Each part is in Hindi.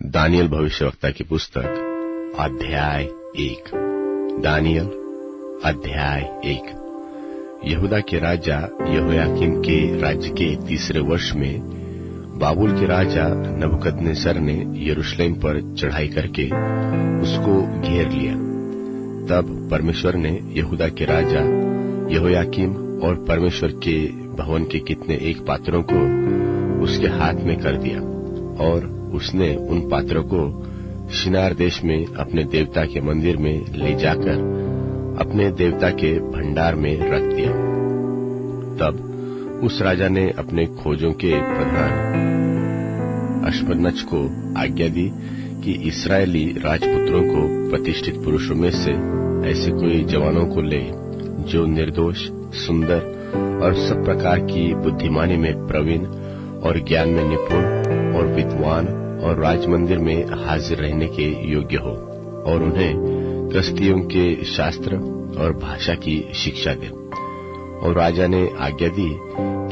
दानियल भविष्यवक्ता की पुस्तक अध्याय 1। दानियल अध्याय 1। यहूदा के राजा यहोयाकीम के राज्य के तीसरे वर्ष में बाबुल के राजा नबूकदनेस्सर ने यरूशलेम पर चढ़ाई करके उसको घेर लिया। तब परमेश्वर ने यहूदा के राजा यहोयाकीम और परमेश्वर के भवन के कितने एक पात्रों को उसके हाथ में कर दिया, और उसने उन पात्रों को शिनार देश में अपने देवता के मंदिर में ले जाकर अपने देवता के भंडार में रख दिया। तब उस राजा ने अपने खोजों के प्रधान अश्पनज को आज्ञा दी कि इस्राएली राजपुत्रों को प्रतिष्ठित पुरुषों में से ऐसे कोई जवानों को ले जो निर्दोष, सुंदर और सब प्रकार की बुद्धिमानी में प्रवीण और ज्ञान में निपुण और विद्वान और राजमंदिर में हाजिर रहने के योग्य हो, और उन्हें कसदियों के शास्त्र और भाषा की शिक्षा दे। और राजा ने आज्ञा दी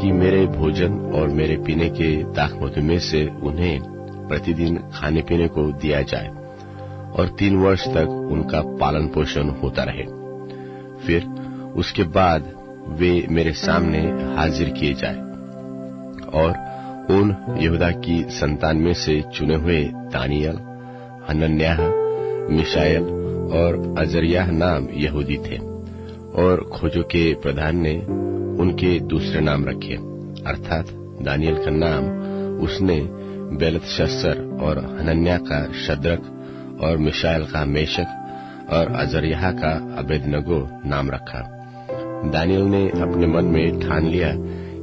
कि मेरे भोजन और मेरे पीने के दाखमधु में से उन्हें प्रतिदिन खाने पीने को दिया जाए, और 3 वर्ष तक उनका पालन पोषण होता रहे। फिर उसके बाद वे मेरे सामने हाजिर किए जाए, और उन यहूदा की संतान में से चुने हुए दानियल, हनन्याह, मिशाएल और अजर्याह नाम यहूदी थे। और खोजों के प्रधान ने उनके दूसरे नाम रखे, अर्थात दानियल का नाम उसने बेलतशस्सर और हनन्याह का शद्रक और मिशाएल का मेशक और अजर्याह का अबेदनगो नाम रखा। दानियल ने अपने मन में ठान लिया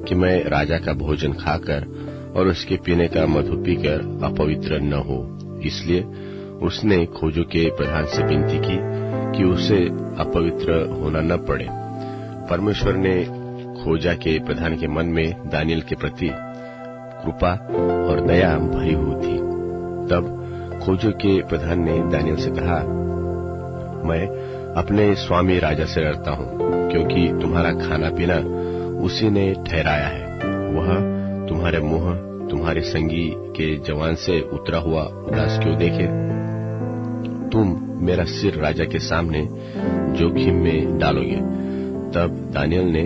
कि मैं राजा का भोजन खाकर और उसके पीने का मधु पीकर अपवित्र न हो, इसलिए उसने खोजों के प्रधान से विनती की कि उसे अपवित्र होना न पड़े। परमेश्वर ने खोजा के प्रधान के मन में दानियल के प्रति कृपा और दया भरी हुई थी। तब खोजों के प्रधान ने दानियल से कहा, मैं अपने स्वामी राजा से डरता हूँ, क्योंकि तुम्हारा खाना पीना उसी ने ठहराया है। वह तुम्हारे मुंह तुम्हारे संगी के जवान से उतरा हुआ उदास क्यों देखे? तुम मेरा सिर राजा के सामने जोखिम में डालोगे। तब दानियल ने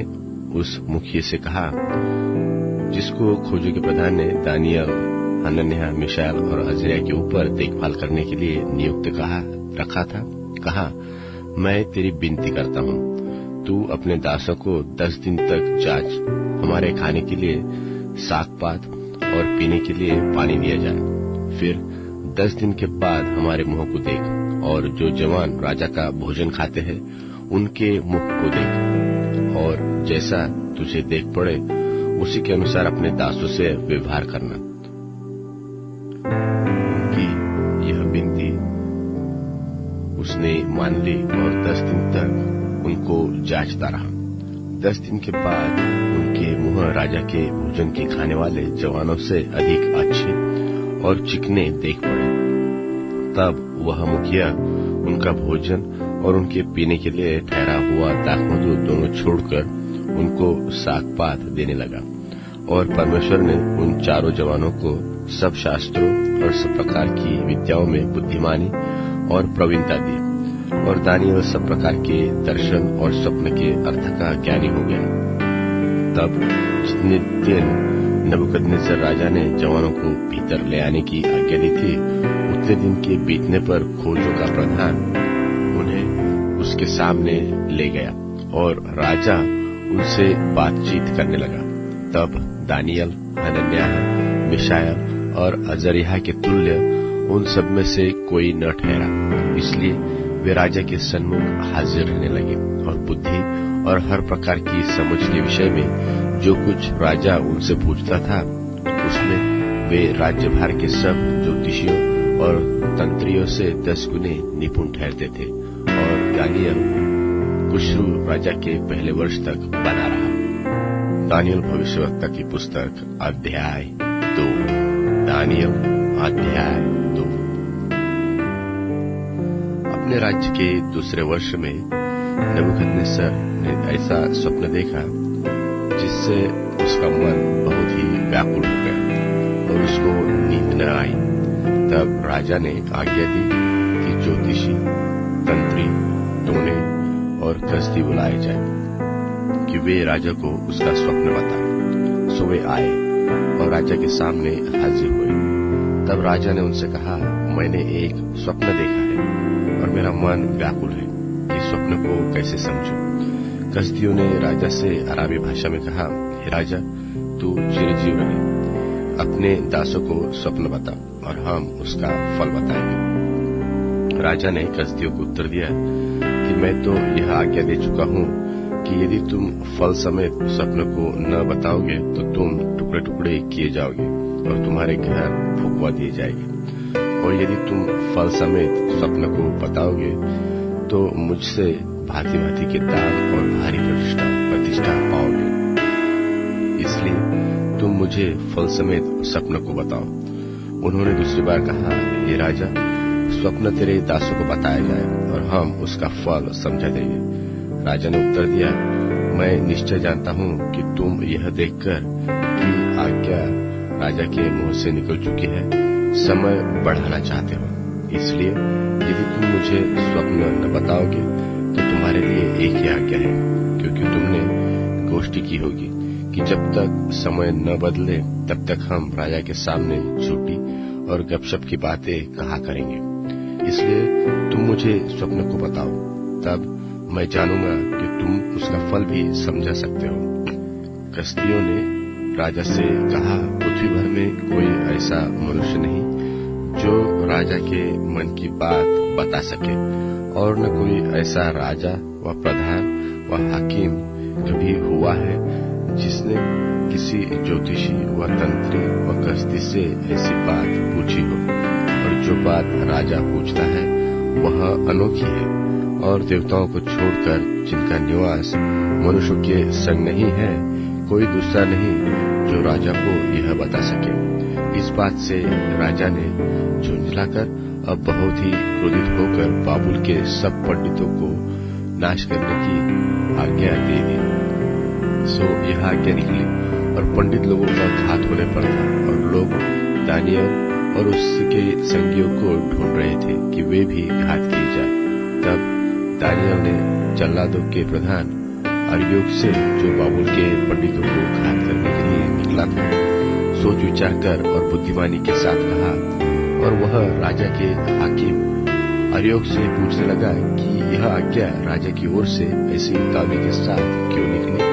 उस मुखिए से कहा, जिसको खोजों के प्रधान ने दानियल, हनन्याह, मिशाएल और अजर्याह के ऊपर देखभाल करने के लिए नियुक्त रखा था, कहा, मैं तेरी विनती करता हूँ, तू अपने दासों को 10 दिन तक जांच, हमारे खाने के लिए साग-पात और पीने के लिए पानी दिया जाए। फिर 10 दिन के बाद हमारे मुंह को देख, और जो जवान राजा का भोजन खाते हैं उनके मुख को देख, और जैसा तुझे देख पड़े उसी के अनुसार अपने दासों से व्यवहार करना। उनकी यह विनती उसने मान ली, और 10 दिन तक उनको जांचता रहा। 10 दिन के बाद उनके मुंह राजा के भोजन के खाने वाले जवानों से अधिक अच्छे और चिकने देख पड़े। तब वह मुखिया उनका भोजन और उनके पीने के लिए ठहरा हुआ दाखमधु दोनों छोड़कर उनको साग-पात देने लगा। और परमेश्वर ने उन चारों जवानों को सब शास्त्रों और सब प्रकार की विद्याओं में बुद्धिमानी और प्रवीणता दी, और दानियल सब प्रकार के दर्शन और स्वप्न के अर्थ का ज्ञानी हो गया। तब जितने दिन नबूकदनेस्सर राजा ने जवानों को भीतर ले आने की आज्ञा दी थी, उतने दिन के बीतने पर खोजों का प्रधान उन्हें उसके सामने ले गया, और राजा उनसे बातचीत करने लगा। तब दानियल, हनन्याह, मिशाएल और अजर्याह के तुल्य उन सब में से कोई न ठहरा, इसलिए वे राजा के सन्मुख हाजिर रहने लगे, और बुद्धि और हर प्रकार की समझ के विषय में जो कुछ राजा उनसे पूछता था, उसमें वे राज्य भार के सब ज्योतिषियों और तंत्रियों से 10 गुने निपुण ठहरते थे। और दानियल कुश्रू राजा के पहले वर्ष तक बना रहा। दानियल भविष्यवक्ता की पुस्तक अध्याय 2। दानियल अध्याय 2। अपने राज्य के दूसरे वर्ष में नबूकदनेस्सर ने ऐसा स्वप्न देखा जिससे उसका मन बहुत ही व्याकुल हो गया, और उसको नींद न आई। तब राजा ने आज्ञा दी कि ज्योतिषी, तंत्री, टोने और कसदी बुलाए जाए कि वे राजा को उसका स्वप्न बताएं। सो वे आए और राजा के सामने हाजिर हुए। तब राजा ने उनसे कहा, मैंने एक स्वप्न देखा है और मेरा मन व्याकुल है कि स्वप्न को कैसे समझूं। कसदियों ने राजा से अराबी भाषा में कहा, हे राजा, तू चिरंजीव रहे, अपने दासों को स्वप्न बता और हम उसका फल बताएंगे। राजा ने कसदियों को उत्तर दिया कि मैं तो यह आज्ञा दे चुका हूं कि यदि तुम फल समेत स्वप्न को न बताओगे तो तुम टुकड़े टुकड़े किए जाओगे और तुम्हारे घर फुकवा दिए जाएंगे, और यदि तुम फल समेत स्वप्न को बताओगे तो मुझसे भांति भांति के दान और भारी प्रतिष्ठा पाओगे। इसलिए तुम मुझे फल समेत स्वप्न को बताओ। उन्होंने दूसरी बार कहा, हे राजा, स्वप्न तेरे दासों को बताया जाए और हम उसका फल समझा देंगे। राजा ने उत्तर दिया, मैं निश्चय जानता हूं कि तुम यह देखकर कि आज्ञा राजा के मुंह से निकल चुकी है, समय बढ़ाना चाहते हो। इसलिए यदि तुम मुझे स्वप्न न बताओगे तो तुम्हारे लिए एक ही आज्ञा है, क्योंकि तुमने गोष्ठी की होगी कि जब तक समय न बदले तब तक हम राजा के सामने झूठी और गपशप की बातें कहा करेंगे। इसलिए तुम मुझे स्वप्न को बताओ, तब मैं जानूंगा कि तुम उसका फल भी समझा सकते हो। कसदियों ने राजा से कहा, पृथ्वी भर में कोई ऐसा मनुष्य नहीं जो राजा के मन की बात बता सके, और न कोई ऐसा राजा व प्रधान व हाकिम कभी हुआ है जिसने किसी ज्योतिषी व तंत्री व कसदी से ऐसी बात पूछी हो। और जो बात राजा पूछता है वह अनोखी है, और देवताओं को छोड़कर जिनका निवास मनुष्यों के संग नहीं है, कोई दूसरा नहीं जो राजा को यह बता सके। इस बात से राजा ने झुंझलाकर अब बहुत ही क्रोधित होकर बाबुल के सब पंडितों को नाश करने की आज्ञा दे दी। सो यह आज्ञा निकली और पंडित लोगों का घात होने पर था, और लोग दानियल और उसके संगियों को ढूंढ रहे थे कि वे भी घात किए जाए। तब दानियल ने जल्लादों के प्रधान अर्योक से, जो बाबुल के पंडितों को घात करने के लिए निकला था, सोच विचार कर और बुद्धिमानी के साथ कहा, और वह राजा के हाकिम अर्योक से पूछने लगा कि यह आज्ञा राजा की ओर से ऐसी उतावली के साथ क्यों निकली।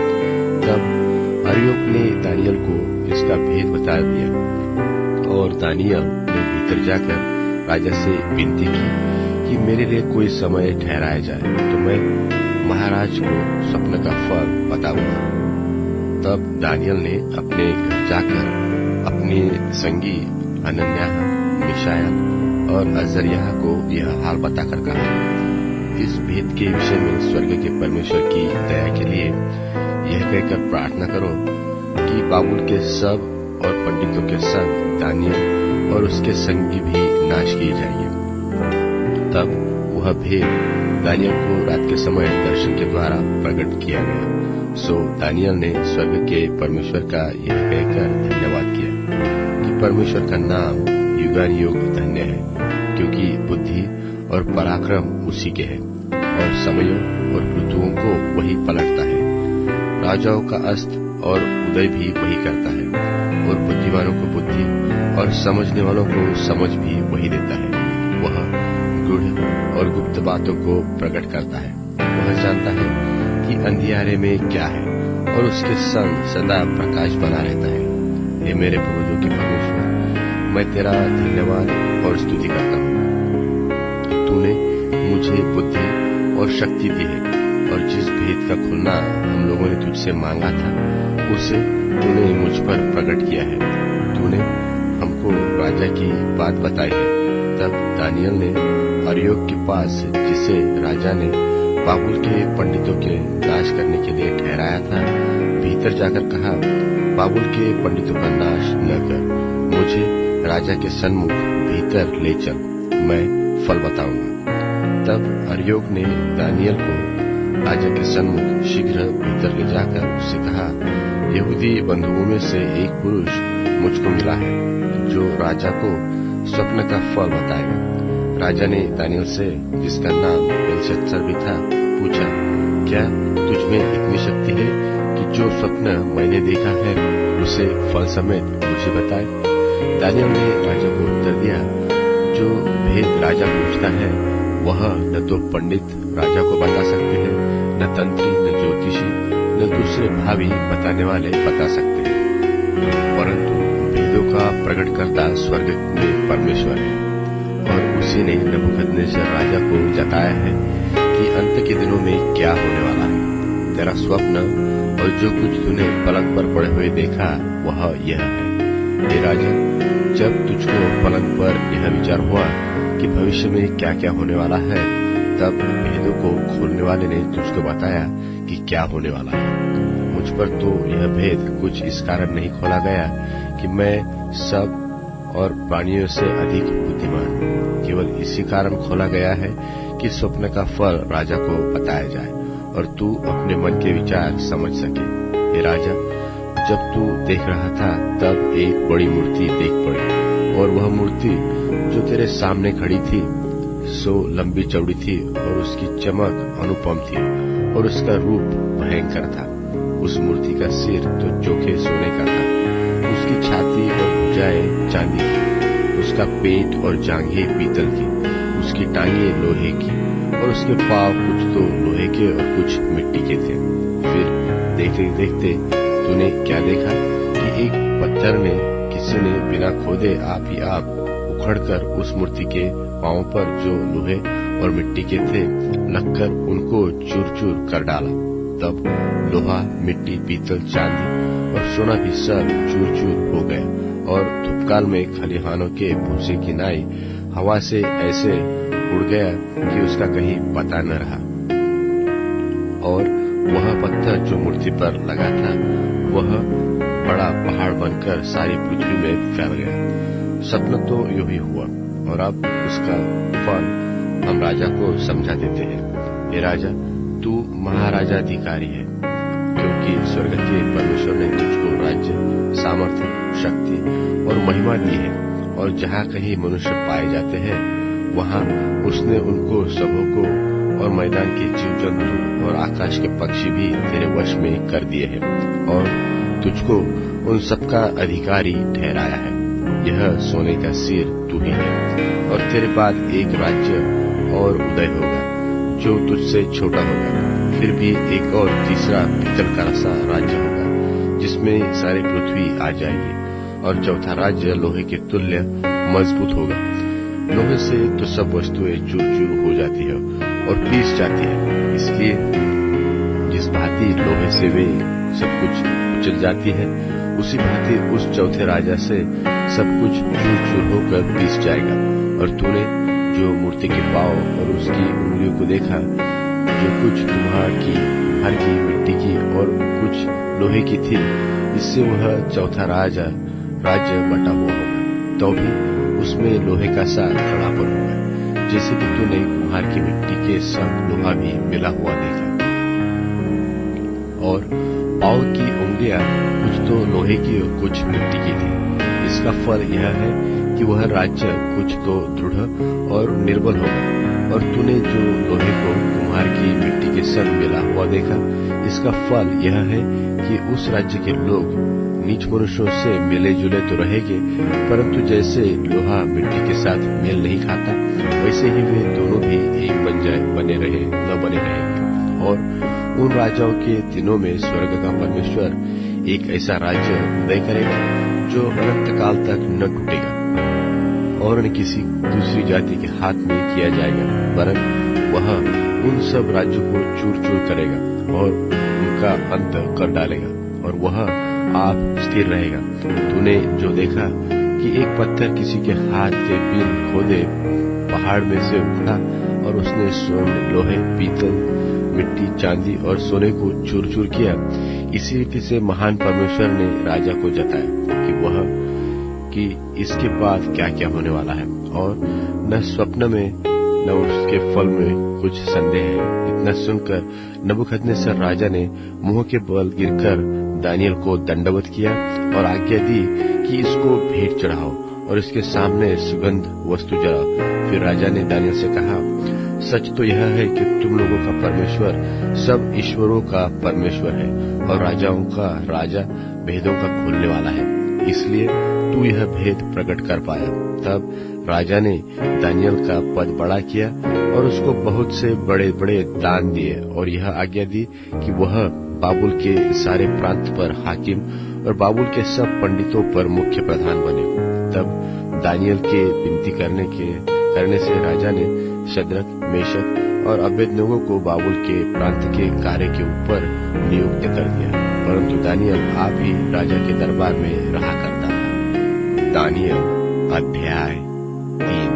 तब अर्योक ने दानियल को इसका भेद बता दिया, और दानियल ने भीतर जाकर राजा से विनती की कि मेरे लिए कोई समय ठहराया जाए तो मैं महाराज को स्वप्न का फल बताऊंगा। तब दानियल ने अपने घर जाकर अपने संगी अनन्याह, मिशाएल और अजर्याह को यह हाल बताकर कहा, इस भेद के विषय में स्वर्ग के परमेश्वर की दया के लिए यह कहकर प्रार्थना करो कि बाबुल के सब और पंडितों के संग दानियल और उसके संगी भी नाश किए जाएंगे। तब वह भेद दानियल को रात के समय दर्शन के द्वारा प्रकट किया गया। सो दानियल ने स्वर्ग के परमेश्वर का यह कहकर धन्यवाद किया कि परमेश्वर का नाम युगानुयुग धन्य है, क्योंकि बुद्धि और पराक्रम उसी के हैं, और समयों और ऋतुओं को वही पलटता है। राजाओं का अस्त और उदय भी वही करता है, और बुद्धिमानों को बुद्धि और समझने वालों को समझ भी वही देता है। वह गूढ़ और गुप्त बातों को प्रकट करता है। वह जानता है कि अंधियारे में क्या है, और उसके संग सदा प्रकाश बना रहता है। हे मेरे पूर्वजों के परमेश्वर, मैं तेरा धन्यवाद और स्तुति करता हूँ कि तूने मुझे बुद्धि और शक्ति दी है, और जिस भेद का खुलना हम लोगों ने तुझसे मांगा था उसे तूने मुझ पर प्रकट किया है। तूने हमको राजा की बात बताई है। तब दानियल ने अर्योक के पास, जिसे राजा ने बाबुल के पंडितों के नाश करने के लिए ठहराया था, भीतर जाकर कहा, बाबुल के पंडितों का नाश न कर, मुझे राजा के सन्मुख भीतर ले चल, मैं फल बताऊंगा। तब अर्योक ने दानियल को राजा के सन्मुख शीघ्र भीतर ले जाकर उससे कहा, यहूदी बंधुओं में से एक पुरुष मुझको मिला है, जो राजा को स्वप्न का फल बताएगा। राजा ने दानियल से, जिसका नाम बेलशस्सर भी था, पूछा, क्या तुझमें इतनी शक्ति है कि जो स्वप्न मैंने देखा है उसे फल समेत मुझे बताए? दानियल ने राजा को उत्तर दिया, जो भेद राजा पूछता है वह न तो पंडित राजा को बता सकते हैं, न तंत्री, न ज्योतिषी, न दूसरे भावी बताने वाले बता सकते हैं, परंतु भेदों का प्रकट करता स्वर्ग में परमेश्वर है। और उसी ने नबूकदनेस्सर राजा को जताया है कि अंत के दिनों में क्या होने वाला है। तेरा स्वप्न और जो कुछ तूने पलंग पर पड़े हुए देखा वह यह है। हे राजा, जब तुझको पलंग पर यह विचार हुआ कि भविष्य में क्या क्या होने वाला है, तब भेदों को खोलने वाले ने तुझको बताया कि क्या होने वाला है। मुझ पर तो यह भेद कुछ इस कारण नहीं खोला गया कि मैं सब और प्राणियों से अधिक बुद्धिमान हूँ, केवल इसी कारण खोला गया है कि स्वप्न का फल राजा को बताया जाए और तू अपने मन के विचार समझ सके। हे राजा, जब तू देख रहा था तब एक बड़ी मूर्ति देख पड़ी, और वह मूर्ति जो तेरे सामने खड़ी थी सो लंबी चौड़ी थी, और उसकी चमक अनुपम थी, और उसका रूप भयंकर था। उस मूर्ति का सिर तो चोखे सोने का था, उसकी छाती और भुजाएं चांदी की, उसका पेट और जांघें पीतल की, उसकी टांगें लोहे की, और उसके पांव कुछ तो लोहे के और कुछ मिट्टी के थे। फिर देखते देखते तूने क्या देखा कि एक पत्थर ने किसी ने बिना खोदे आप ही आप उखड़कर उस मूर्ति के पांव पर जो लोहे और मिट्टी के थे लगकर उनको चूर चूर कर डाला। तब लोहा, मिट्टी, पीतल, चांदी और सोना भी सब चूर चूर हो गया, और धूपकाल में खलिहानों के भूसे की नाई हवा से ऐसे उड़ गया कि उसका कहीं पता न रहा। और वह पत्थर जो मूर्ति पर लगा था वह बड़ा पहाड़ बनकर सारी पृथ्वी में फैल गया। स्वप्न तो यूं ही हुआ, और अब उसका फल हम राजा को समझा देते हैं। हे राजा, तू महाराजाधिकारी है, क्योंकि स्वर्ग के परमेश्वर ने तुझको राज्य, सामर्थ्य, शक्ति और महिमा दी है, और जहाँ कहीं मनुष्य पाए जाते हैं वहाँ उसने उनको सबों को और मैदान के जीव जंतु और आकाश के पक्षी भी तेरे वश में कर दिए हैं, और तुझको उन सबका अधिकारी ठहराया है। यह सोने का सिर तू ही है, और तेरे बाद एक राज्य और उदय होगा जो तुझसे छोटा होगा, फिर भी एक और तीसरा पीतल का सा राज्य होगा जिसमें सारी पृथ्वी आ जाएगी, और चौथा राज्य लोहे के तुल्य मजबूत होगा। लोहे से तो सब वस्तुएं चूर चूर हो जाती है और पीस जाती है, इसलिए जिस भांति लोहे से वे सब कुछ कुचल जाती है, उसी भांति उस चौथे राजा से सब कुछ चूर चूर होकर पीस जाएगा। और तूने जो मूर्ति के पांव और उसकी उंगलियों को देखा, जो कुछ तुम्हार की मिट्टी की और कुछ लोहे की थी, इससे वह चौथा राज्य बटा हुआ होगा, तो भी उसमें लोहे का सा खड़ापन होगा, जैसे कि तूने कुम्हार की मिट्टी के संग लोहा भी मिला हुआ देखा। और पांव की उंगलियां कुछ तो लोहे की और कुछ मिट्टी की थी। इसका फल यह है कि वह राज्य कुछ तो दृढ़ और निर्बल होगा। और तूने जो लोहे को कुम्हार की मिट्टी के संग मिला हुआ देखा, इसका फल यह है कि उस राज्य के लोग नीच मनुष्यों से मिले जुले तो रहेंगे, परंतु जैसे लोहा मिट्टी के साथ मेल नहीं खाता, वैसे ही वे दोनों भी एक बने रहेंगे। और उन राजाओं के दिनों में स्वर्ग का परमेश्वर एक ऐसा राज्य उदय करेगा जो अनंत काल तक न टूटेगा और न किसी दूसरी जाति के हाथ में किया जाएगा, वरन वह उन सब राज्यों को चूर चूर करेगा और उनका अंत कर डालेगा, और वह आप स्थिर रहेगा। तूने जो देखा कि एक पत्थर किसी के हाथ के बिन खोदे पहाड़ में से उखड़ा, और उसने लोहे, पीतल, मिट्टी, चांदी और सोने को चूर चूर किया, इसी रीति से महान परमेश्वर ने राजा को जताया कि इसके बाद क्या क्या होने वाला है, और न स्वप्न में न उसके फल में कुछ संदेह है। इतना सुनकर नबूकदनेस्सर राजा ने मुंह के बल गिरकर दानियल को दंडवत किया और आज्ञा दी कि इसको भेंट चढ़ाओ और इसके सामने सुगंध वस्तु जला। फिर राजा ने दानियल से कहा, सच तो यह है कि तुम लोगों का परमेश्वर सब ईश्वरों का परमेश्वर है और राजाओं का राजा भेदों का खोलने वाला है, इसलिए तू यह भेद प्रकट कर पाया। तब राजा ने दानियल का पद बड़ा किया और उसको बहुत से बड़े बड़े दान दिए और यह आज्ञा दी कि वह बाबुल के सारे प्रांत पर हाकिम और बाबुल के सब पंडितों पर मुख्य प्रधान बने। तब दानियल के विनती करने से राजा ने शद्रक, मेशक और अबेदनगो को बाबुल के प्रांत के कार्य के ऊपर नियुक्त कर दिया, परंतु दानियल आप ही राजा के दरबार में रहा करता था। दानियल अध्याय 3।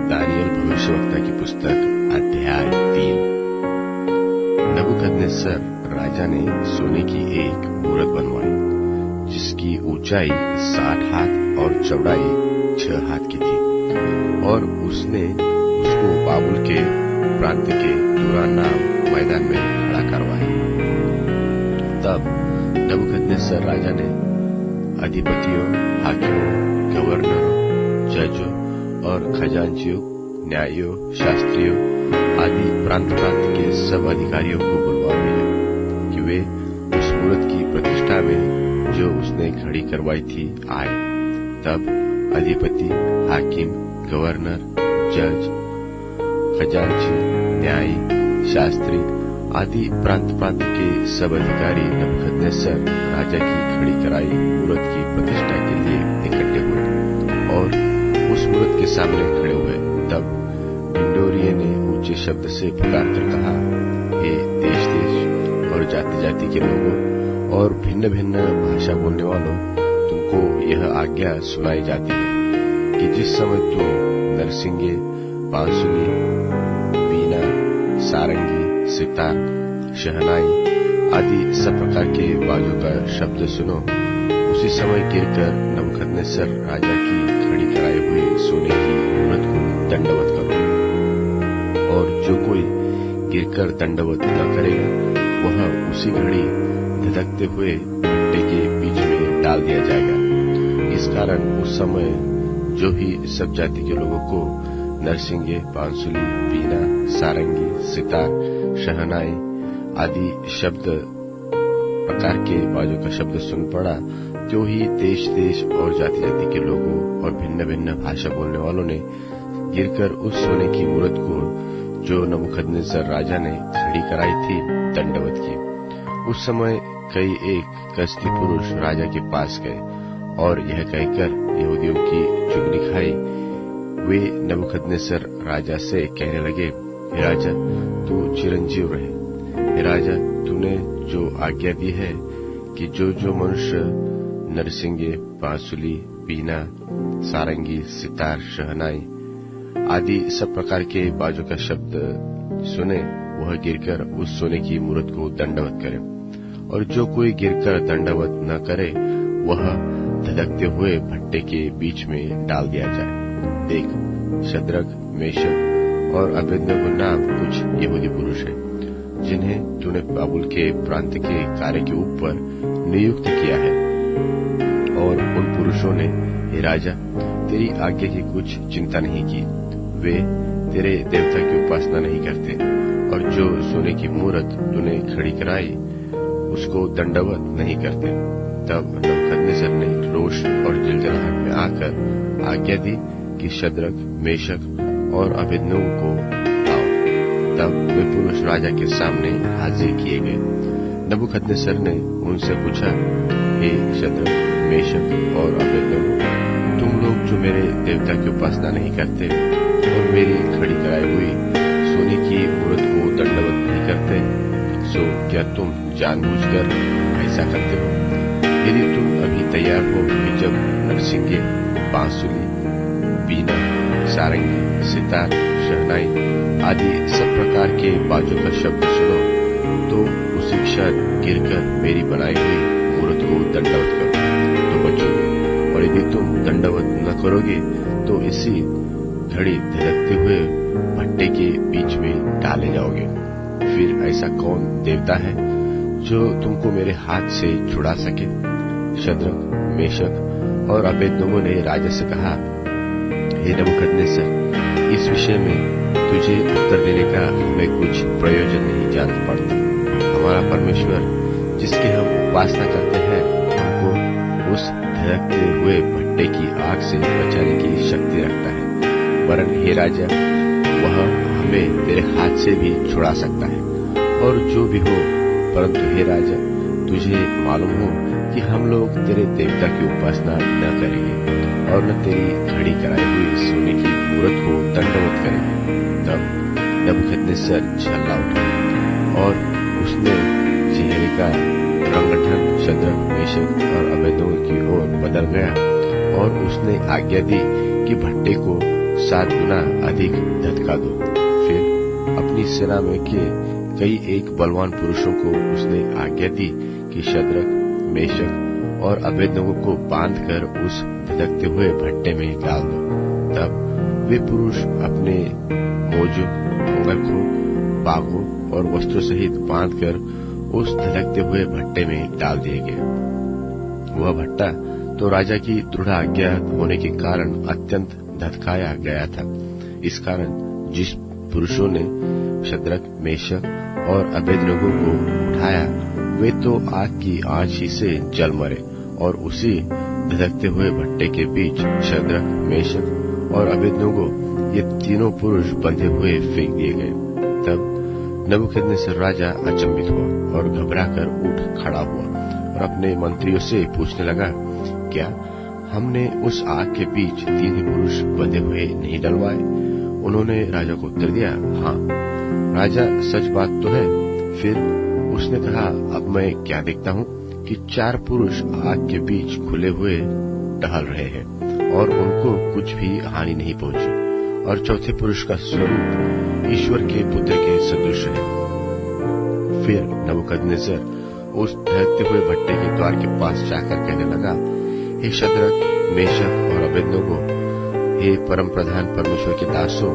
दानियल भविष्यवक्ता की पुस्तक अध्याय 3। नबूकदनेस्सर राजा ने सोने की एक मूरत बनवाई, जिसकी ऊंचाई 60 हाथ और चौड़ाई 6 हाथ की थी, और उसने उसको बाबुल के प्रांत के दूरा नाम मैदान में खड़ा करवाया। तब नबूकदनेस्सर राजा ने अधिपतियों, हाकिमों, गवर्नरों, जजों और खजांचियों, न्यायियों, शास्त्रियों आदि प्रांत के सब अधिकारियों को बुलवा भेजा कि वे उस मूरत की प्रतिष्ठा में जो उसने खड़ी करवाई थी आए। तब अधिपति, हाकिम, गवर्नर, जज, खजांची, न्यायी, शास्त्री आदि प्रांत के सब अधिकारी नबूकदनेस्सर राजा की खड़ी कराई मूरत की प्रतिष्ठा के लिए इकट्ठे हुए और उस मूरत के सामने खड़े हुए। तब ढिंढोरिये ने ऊंचे शब्द से पुकारकर कहा, हे देश देश और जाति जाति के लोगों और भिन्न भिन्न भाषा बोलने वालों, तुमको यह आज्ञा सुनाई जाती है कि जिस समय तुम नरसिंगे, बांसुरी, वीणा, सारंगी, सितार, शहनाई आदि सब प्रकार के बाजों का शब्द सुनो, उसी समय गिरकर नबूकदनेस्सर राजा की खड़ी कराई हुई सोने की मूरत को दंडवत करो, और जो कोई गिरकर दंडवत न करेगा वह उसी घड़ी धधकते हुए भट्टे के बीच में डाल दिया जाएगा। इस कारण उस समय जो ही सब जाति के लोगों को नरसिंगे, बांसुरी, वीणा, सारंगी, सितार, शहनाई आदि शब्द प्रकार के बाजों का शब्द सुन पड़ा, त्यों ही देश देश और जाति जाति के लोगों और भिन्न भिन्न भाषा बोलने वालों ने गिरकर उस सोने की मूरत को जो नबूकदनेस्सर राजा ने खड़ी कराई थी दंडवत की। उस समय कई एक कसदी पुरुष राजा के पास गए और यह कहकर यहूदियों की चुगली खाई। वे नबूकदनेस्सर राजा से कहने लगे, हे राजा, तू चिरंजीव रहे। हे राजा, तूने जो आज्ञा दी है कि जो मनुष्य नरसिंगे, बांसुरी, वीणा, सारंगी, सितार, शहनाई आदि सब प्रकार के बाजों का शब्द सुने, वह गिरकर उस सोने की मूरत को दंडवत करे, और जो कोई गिरकर दंडवत न करे वह धधकते हुए भट्टे के बीच में डाल दिया जाए। देख, शद्रक, मेशक और अबेदनगो नाम कुछ यहूदी पुरुष हैं, जिन्हें तूने बाबुल के प्रांत के कार्य के ऊपर नियुक्त किया है। और उन पुरुषों ने, हे राजा, तेरी आज्ञा की कुछ चिंता नहीं की। वे तेरे देवता की उपासना नहीं करते, और जो सोने की मूरत तूने खड़ी कराई उसको दंडवत नहीं करते। तब नबूकदनेस्सर ने रोष और जलजलाहट में आकर आज्ञा दी कि शद्रक, मेशक और अबेदनगो को लाओ। तब वे पुरुष राजा के सामने हाजिर किए गए। नबूकदनेस्सर ने उनसे पूछा, हे शद्रक, मेशक और अबेदनगो, तुम लोग जो मेरे देवता की उपासना नहीं करते और मेरी खड़ी कराई हुई सोने की मूरत को दंडवत नहीं करते, सो क्या तुम जानबूझकर ऐसा करते हो? यदि तुम अभी तैयार हो कि जब नरसिंगे, बांसुरी, वीणा, सारंगी, सितार, शहनाई आदि सब प्रकार के बाजों का शब्द सुनो, तो उसी क्षण गिरकर मेरी बनाई हुई मूरत को दंडवत करो तो बचोगे, और यदि तुम दंडवत न करोगे तो इसी घड़ी धधकते हुए भट्टे के बीच में डाले जाओगे। फिर ऐसा कौन देवता है जो तुमको मेरे हाथ से छुड़ा सके? शद्रक, मेशक और अबेदनगो ने राजा से कहा, हे नबूकदनेस्सर, इस विषय में तुझे उत्तर देने का हमें कुछ प्रयोजन नहीं जान पड़ता। हमारा परमेश्वर जिसकी हम उपासना करते हैं हमको उस धधकते हुए भट्टे की आग से बचाने की शक्ति रखता है, वरन हे राजा, वह हमें तेरे हाथ से भी छुड़ा सकता है। और जो भी हो, परंतु हे राजा, तुझे मालूम हो कि हम लोग तेरे देवता की उपासना न करेंगे और न तेरी खड़ी कराई हुई सोने की मूरत को दंडवत करेंगे। तब नबूकदनेस्सर झल्ला उठा और उसने चेहरे का रंग ढंग शद्रक, मेशक और अबेदनगो की ओर बदल गया और उसने आज्ञा दी कि भट्टे को 7 गुना अधिक धधका दो। फिर अपनी सेना में के कई एक बलवान पुरुषों को उसने आज्ञा दी कि शद्रक, मेशक और अबेदनगो को बांधकर उस धधकते हुए भट्टे में डाल दो। तब वे पुरुष अपने मोजों, अंगरखों, बागों और वस्त्रों सहित बांधकर उस धधकते हुए भट्टे में डाल दिए गए। वह भट्टा तो राजा की दृढ़ आज्ञा होने के कारण अत्यंत धधकाया गया था। इस कारण जिस पुरुषों ने शद्रक, मेशक और अबेदनगो को उठाया वे तो आग की आंच ही से जल मरे और उसी धधकते हुए भट्टे के बीच शद्रक, मेशक और अबेदनगो ये तीनों पुरुष बंधे हुए फेंक दिए गए। तब नबूकदनेस्सर राजा अचंभित हुआ और घबराकर उठ खड़ा हुआ और अपने मंत्रियों से पूछने लगा, क्या हमने उस आग के बीच 3 ही पुरुष बंधे हुए नहीं डलवाए? उन्होंने राजा को उत्तर दिया, हाँ राजा, सच बात तो है। फिर उसने कहा, अब मैं क्या देखता हूँ कि 4 पुरुष आग के बीच खुले हुए टहल रहे हैं और उनको कुछ भी हानि नहीं पहुंची और चौथे पुरुष का स्वरूप ईश्वर के पुत्र के सदृश है। फिर नबूकदनेस्सर उस धधकते हुए भट्टे के द्वार के पास जाकर कहने लगा, हे शद्रक, मेशक और अबेदनगो, हे परम प्रधान परमेश्वर के दासों,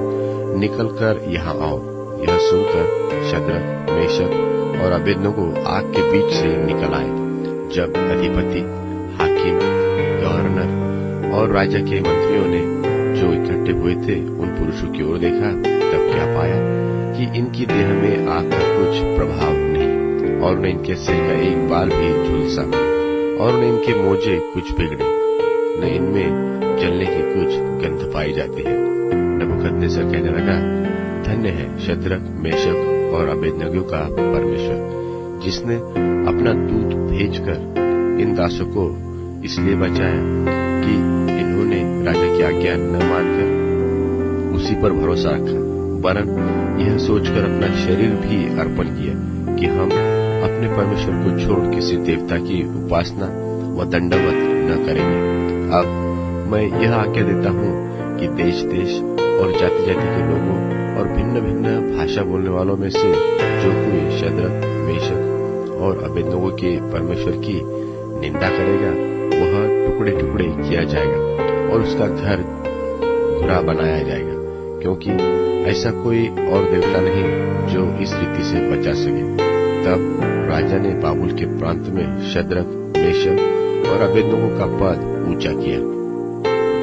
निकल कर यहाँ आओ। यह सुनकर शद्रक, मेशक और अबेदनगो आग के बीच से निकल आए। जब अधिपति, हाकिम, गवर्नर और राजा के मंत्रियों ने जो इकट्ठे हुए थे उन पुरुषों की ओर देखा, तब क्या पाया कि इनकी देह में आग का कुछ प्रभाव नहीं और न इनके सिर का एक बाल भी झुलसा और न इनके मोजे कुछ बिगड़े, न इनमें जलने की कुछ गंध पाई जाती है। नबूकदनेस्सर कहने लगा, धन्य है शद्रक, मेशक और अबेदनगो का परमेश्वर, जिसने अपना दूत भेजकर इन दासों को इसलिए बचाया कि इन्होंने राजा की आज्ञा न मानकर उसी पर भरोसा रखा, वरन यह सोचकर अपना शरीर भी अर्पण किया कि हम अपने परमेश्वर को छोड़ किसी देवता की उपासना व दंडवत न करेंगे। अब मैं यह आज्ञा देता हूँ कि देश देश और जाति जाति के लोगों और भिन्न भिन्न भाषा बोलने वालों में से जो कोई शद्रक, मेशक और अबेदनगो के परमेश्वर की निंदा करेगा वह टुकड़े टुकड़े किया जाएगा और उसका घर घुरा बनाया जाएगा, क्योंकि ऐसा कोई और देवता नहीं जो इस रीति से बचा सके। तब राजा ने बाबुल के प्रांत में शद्रक, मेशक और अबेदनगो का पद ऊंचा किया।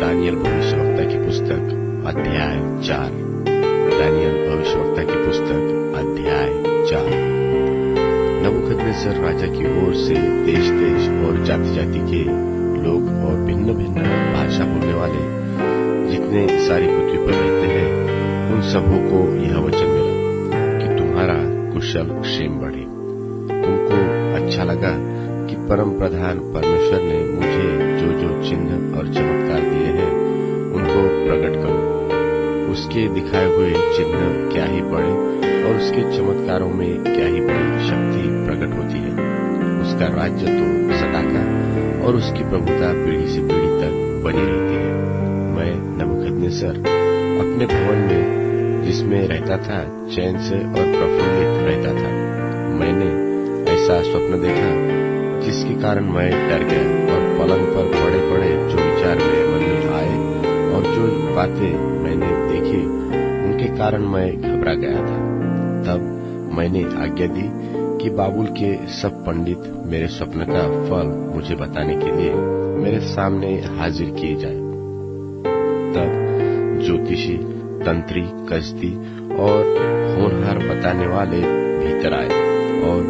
दानियल भविष्यवक्ता की पुस्तक अध्याय 4। दानियल भविष्यवक्ता की पुस्तक अध्याय 4। नबूकदनेस्सर राजा की ओर से देश देश और जाति जाति के लोग और भिन्न भिन्न भाषा बोलने वाले जितने सारी पृथ्वी पर रहते हैं उन सबों को यह वचन मिला कि तुम्हारा कुशल क्षेम बढ़े। तुमको अच्छा लगा कि परम प्रधान परमेश्वर ने मुझे जो जो चिन्ह और चमत्कार दिए हैं उनको प्रकट करो। उसके दिखाए हुए चिन्ह क्या ही बड़े और उसके चमत्कारों में क्या ही बड़ी शक्ति प्रकट होती है। उसका राज्य तो सदा का और उसकी प्रभुता पीढ़ी से पीढ़ी तक बनी रहती है। मैं नबूकदनेस्सर अपने भवन में जिसमें रहता था चैन से और प्रफुल्लित रहता था। मैंने ऐसा स्वप्न देखा जिसके कारण मैं डर गया और पलंग पर पड़े पड़े जो विचार मेरे मन में आए और जो बातें मैंने देखी उनके कारण मैं घबरा गया था। तब मैंने आज्ञा दी कि बाबुल के सब पंडित मेरे स्वप्न का फल मुझे बताने के लिए मेरे सामने हाजिर किए जाए। तब ज्योतिषी, तंत्री, कसदी और होनहार बताने वाले भीतर आए और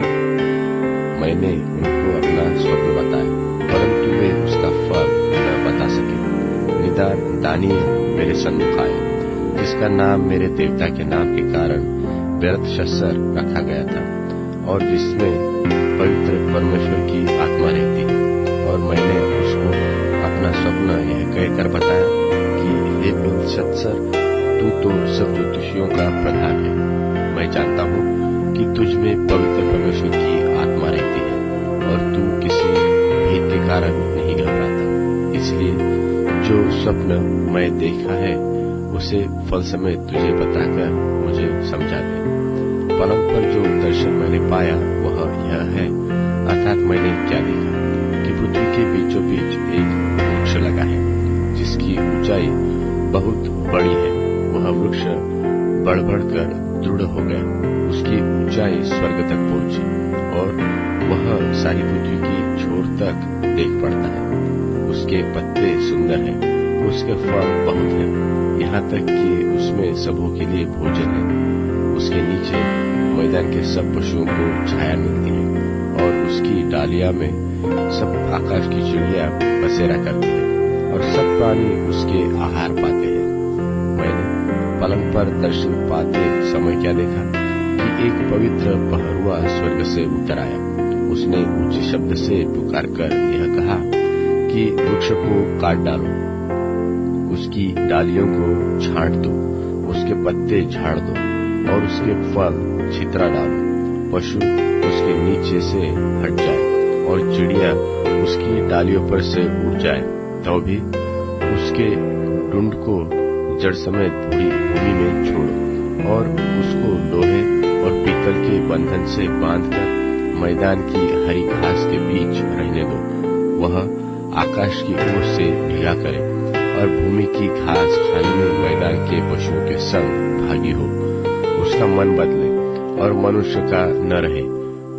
मैंने उनको अपना स्वप्न बताया, परंतु वे उसका फल न बता सके। निदान दानियेल मेरे सन्मुख आया, जिसका नाम मेरे देवता के नाम के कारण बेलतशस्सर रखा गया था और जिसमें पवित्र परमेश्वर की आत्मा रहती है। और मैंने उसको अपना स्वप्न यह कहकर बताया कि हे बेलतशस्सर, तू तो सब ज्योतिषियों का प्रधान है। मैं जानता हूँ कि तुझ में पवित्र परमेश्वर की आत्मा रहती है और तू किसी भेद के कारण नहीं घबराता। इसलिए जो स्वप्न मैं देखा है उसे फल समेत तुझे बताकर मुझे समझा दे। पलंग पर जो दर्शन मैंने पाया वह यह है, अर्थात मैंने क्या देखा कि पृथ्वी के बीचों बीच एक वृक्ष लगा है, जिसकी ऊंचाई बहुत बड़ी है। वह वृक्ष बढ़ बढ़कर दृढ़ हो गया, उसकी ऊंचाई स्वर्ग तक पहुंची और वह सारी पृथ्वी की छोर तक देख पड़ता है। उसके पत्ते सुंदर हैं, उसके फल बहुत हैं, यहाँ तक कि उसमें सबों के लिए भोजन है। उसके नीचे मैदान के सब पशुओं को छाया मिलती है और उसकी डालिया में सब आकाश की चिड़िया बसेरा करती है और सब प्राणी उसके आहार पाते हैं। मैंने पलंग पर दर्शन पाते समय क्या देखा कि एक पवित्र पहरुआ स्वर्ग से उतर आया। उसने ऊंचे शब्द से पुकार कर यह कहा कि वृक्ष को काट डालो, उसकी डालियों को छांट दो, उसके पत्ते झाड़ दो और उसके फल छितरा डालो। पशु उसके नीचे से हट जाए और चिड़िया उसकी डालियों पर से उड़ जाए, तो भी उसके डुंड को जड़ समेत भूमि में छोड़ो और उसको लोहे और पीतल के बंधन से बांधकर मैदान की हरी घास के बीच रहने दो। वह आकाश की ओर से भीगा करे और भूमि की घास खाने में मैदान के पशुओं के संग भागी हो। उसका मन बदले और मनुष्य का न रहे,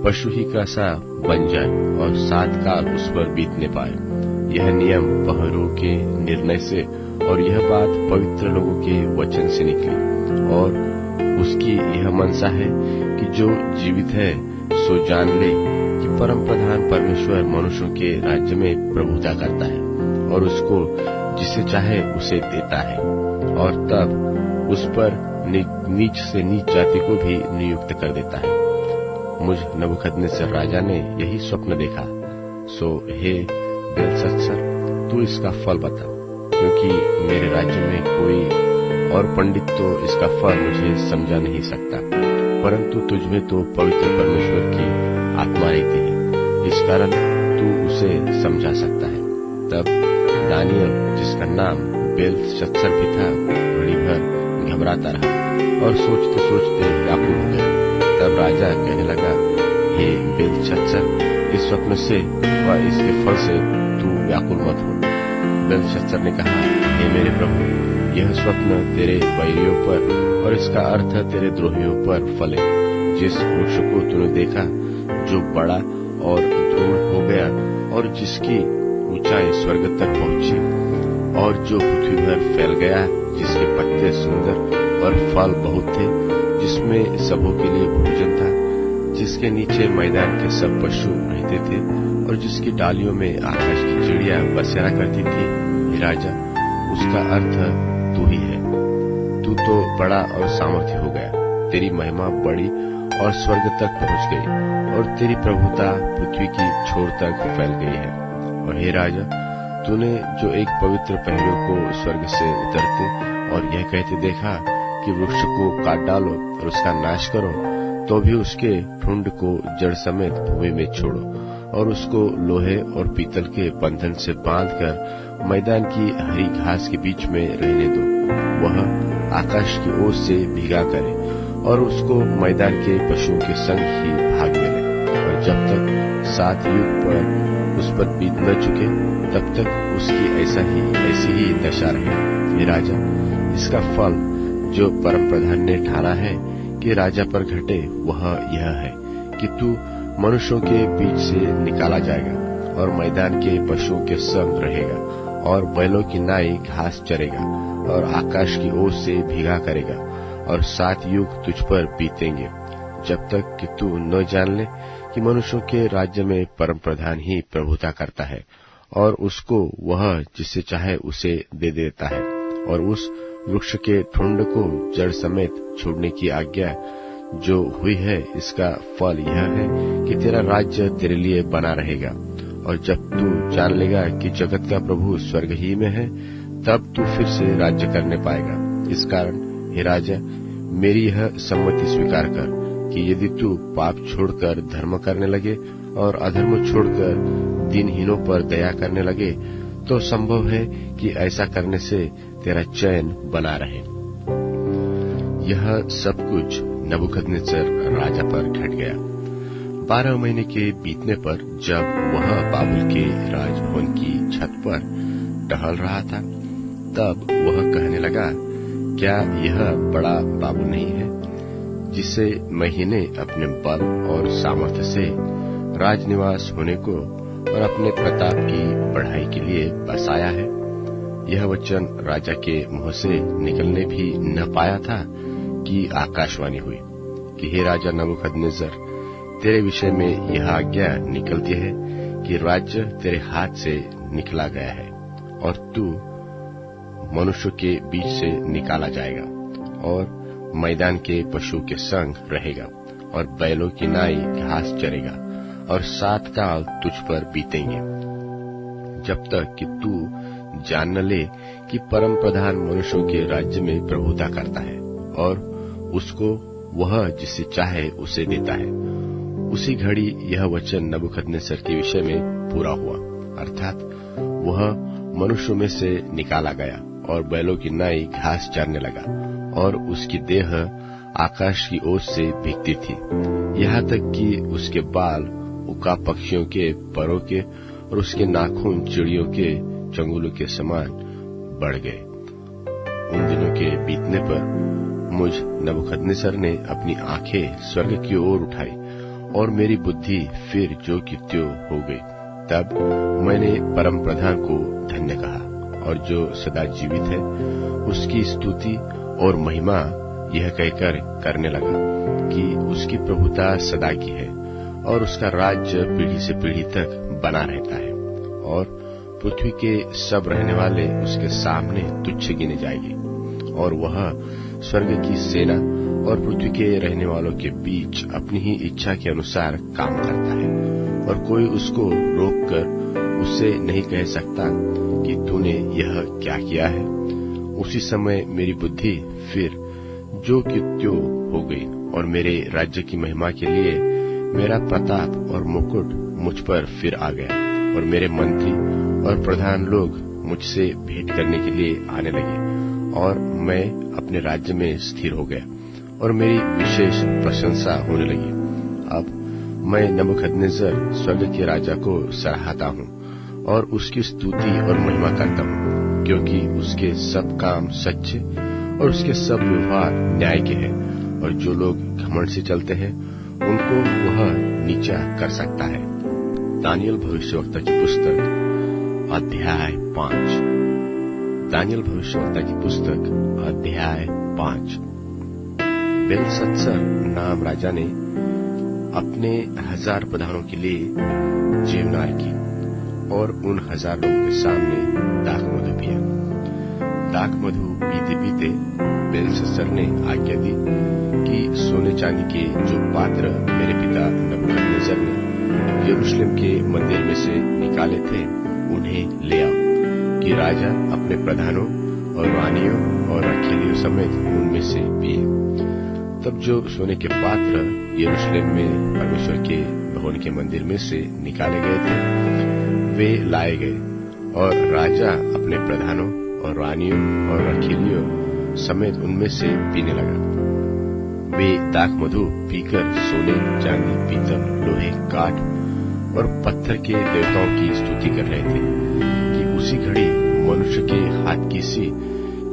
पशु ही का सा बन जाए और 7 काल उस पर बीतने पाए। यह नियम पहरुओं के निर्णय से और यह बात पवित्र लोगों के वचन से निकली। और उसकी यह मनसा है कि जो जीवित है सो जान ले कि परम प्रधान परमेश्वर मनुष्यों के राज्य में प्रभुता करता है और उसको जिसे चाहे उसे देता है और तब उस पर नीच से नीच जाति को भी नियुक्त कर देता है। मुझ नबूकदनेस्सर राजा ने यही स्वप्न देखा। सो हे बेलतशस्सर, तू इसका फल बता, क्योंकि मेरे राज्य में कोई और पंडित तो इसका फल मुझे समझा नहीं सकता, परंतु तुझमें तो पवित्र परमेश्वर की आत्मा रहती है, इस कारण तू उसे समझा सकता है। तब दानियेल, जिसका नाम बेलतशस्सर भी था, घड़ी भर घबराता रहा और सोचते सोचते व्याकुल हो गया। तब राजा कहने लगा, हे बेलतशस्सर, इस स्वप्न से व इसके फल से तू व्याकुल मत हो। बेलतशस्सर ने कहा, हे मेरे प्रभु, यह स्वप्न तेरे बैरियों पर और इसका अर्थ तेरे द्रोहियों पर फले। जिस वृक्ष को तूने देखा, जो बड़ा और दृढ़ हो गया और जिसकी ऊंचाई स्वर्ग तक पहुंची और जो पृथ्वी भर फैल गया, जिसके पत्ते सुंदर और फल बहुत थे, जिसमें सबों के लिए भोजन था, जिसके नीचे मैदान के सब पशु रहते थे और जिसकी डालियों में आकाश की चिड़िया बसेरा करती थी। हे राजा, उसका अर्थ तू ही है। तू तो बड़ा और सामर्थ्य हो गया, तेरी महिमा बड़ी और स्वर्ग तक पहुंच गई और तेरी प्रभुता पृथ्वी की छोर तक फैल गई है। और हे राजा, तूने जो एक पवित्र पहरुए को स्वर्ग से उतरते और यह कहते देखा कि वृक्ष को काट डालो और उसका नाश करो, तो भी उसके ठुंड को जड़ समेत भूमि में छोड़ो और उसको लोहे और पीतल के बंधन से बांधकर मैदान की हरी घास के बीच में रहने दो। वह आकाश की ओर से भीगा करे और उसको मैदान के पशुओं के संग ही भाग मिले और जब तक 7 युग पर उस पर बीत न चुके तब तक उसकी ऐसी ही दशा रहे। हे राजा, इसका फल जो परम प्रधान ने ठाना है कि राजा पर घटे, वह यह है कि तू मनुष्यों के बीच से निकाला जाएगा और मैदान के पशुओं के संग रहेगा, और बैलों की नाई घास चरेगा, और आकाश की ओर से भीगा करेगा, और 7 युग तुझ पर बीतेंगे, जब तक कि तू न जान ले कि मनुष्यों के राज्य में परम प्रधान ही प्रभुता करता है, और उसको वह जिसे चाहे उसे दे देता है, और उस वृक्ष के ठुंड को जड़ समेत छोड़ने की आज्ञा जो हुई है, इसका फल यह है कि तेरा राज्य तेरे लिए बना रहेगा। और जब तू जान लेगा कि जगत का प्रभु स्वर्ग ही में है, तब तू फिर से राज्य करने पाएगा। इस कारण हे राजा, मेरी यह सम्मति स्वीकार कर कि यदि तू पाप छोड़कर धर्म करने लगे और अधर्म छोड़कर दीनहीनों पर दया करने लगे, तो संभव है कि ऐसा करने से तेरा चयन बना रहे। यह सब कुछ नबूकदनेस्सर राजा पर घट गया। 12 महीने के बीतने पर जब वह बाबुल के राजभवन की छत पर टहल रहा था, तब वह कहने लगा, क्या यह बड़ा बाबुल नहीं है, जिसे मैंने अपने बल और सामर्थ्य से राजनिवास होने को और अपने प्रताप की बढ़ाई के लिए बसाया है? यह वचन राजा के मुंह से निकलने भी न पाया था कि आकाशवाणी हुई कि हे राजा नबूकदनेस्सर, तेरे विषय में यह आज्ञा निकलती है कि राज्य तेरे हाथ से निकला गया है, और तू मनुष्य के बीच से निकाला जाएगा, और मैदान के पशु के संग रहेगा, और बैलों की नाई घास चरेगा, और 7 काल तुझ पर बीतेंगे, जब तक कि तू जान न ले कि परम प्रधान मनुष्यों के राज्य में प्रभुता करता है, और उसको वह जिसे चाहे उसे देता है। उसी घड़ी यह वचन नबूकदनेस्सर के विषय में पूरा हुआ, अर्थात वह मनुष्यों में से निकाला गया, और बैलों की नाई घास चरने लगा, और उसकी देह आकाश की ओर से भीगती थी, यहाँ तक कि उसके बाल उका पक्षियों के परों के और उसके नाखून चिड़ियों के चंगुलों के समान बढ़ गए। उन दिनों के बीतने पर मुझ नबूकदनेस्सर ने अपनी आंखें स्वर्ग की ओर उठाई, और मेरी बुद्धि फिर जो की त्यों हो गई। तब मैंने परम प्रधान को धन्य कहा, और जो सदा जीवित है उसकी स्तुति और महिमा यह कहकर करने लगा कि उसकी प्रभुता सदा की है, और उसका राज्य पीढ़ी से पीढ़ी तक बना रहता है, और पृथ्वी के सब रहने वाले उसके सामने तुच्छ गिने जाएंगे, और वह स्वर्ग की सेना और पृथ्वी के रहने वालों के बीच अपनी ही इच्छा के अनुसार काम करता है, और कोई उसको रोककर उससे नहीं कह सकता कि तूने यह क्या किया है। उसी समय मेरी बुद्धि फिर जो की त्यों हो गई, और मेरे राज्य की महिमा के लिए मेरा प्रताप और मुकुट मुझ पर फिर आ गया, और मेरे मंत्री और प्रधान लोग मुझसे भेंट करने के लिए आने लगे, और मैं अपने राज्य में स्थिर हो गया, और मेरी विशेष प्रशंसा होने लगी। अब मैं नबूकदनेस्सर स्वर्ग के राजा को सराहता हूँ, और उसकी स्तुति और महिमा करता हूँ, क्योंकि उसके सब काम सच्चे और उसके सब व्यवहार न्याय के हैं, और जो लोग घमंड से चलते हैं उनको वह नीचा कर सकता है। दानियल भविष्यवक्ता की पुस्तक अध्याय 5। दानियल भविष्यवक्ता की पुस्तक अध्याय 5। बेलशस्सर नाम राजा ने अपने 1000 प्रधानों के लिए जेवनार की, और उन 1000 लोगों के सामने दाखमधु पिया। दाखमधु पीते पीते बेलशस्सर ने आज्ञा दी कि सोने चांदी के जो पात्र मेरे पिता नबूकदनेस्सर ने यरूशलेम के मंदिर में से निकाले थे, उन्हें ले आओ, कि राजा अपने प्रधानों और रानियों और रखैलियों समेत उनमें से पिए। तब जो सोने के पात्र यरूशलेम में परमेश्वर के भवन के मंदिर में से निकाले गए थे, वे लाए गए, और राजा अपने प्रधानों और रानियों और रखैलियों समेत उनमें से पीने लगा। वे दाखमधु पीकर सोने, चांदी, पीतल, लोहे, काठ और पत्थर के देवताओं की स्तुति कर रहे थे कि उसी घड़ी मनुष्य के हाथ की सी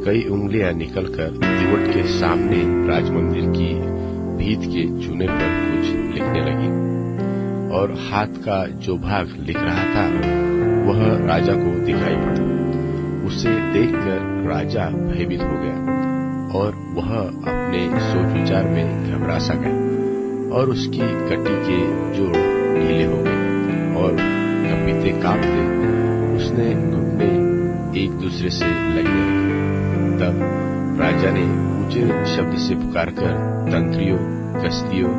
कई उंगलियां निकलकर दीवट के सामने राजमंदिर की भीत के चूने पर कुछ लिखने लगी, और हाथ का जो भाग लिख रहा था वह राजा को दिखाई पड़ा। उसे देखकर राजा भयभीत हो गया और वह अपने सोच विचार में घबरा सा गया और उसकी कटी के जोड़ ढीले हो गए और कपीते कांपते उसने घुटने एक दूसरे से लगने लगे। तब राजा ने ऊंचे शब्द से पुकारकर तंत्रियों, कसदियों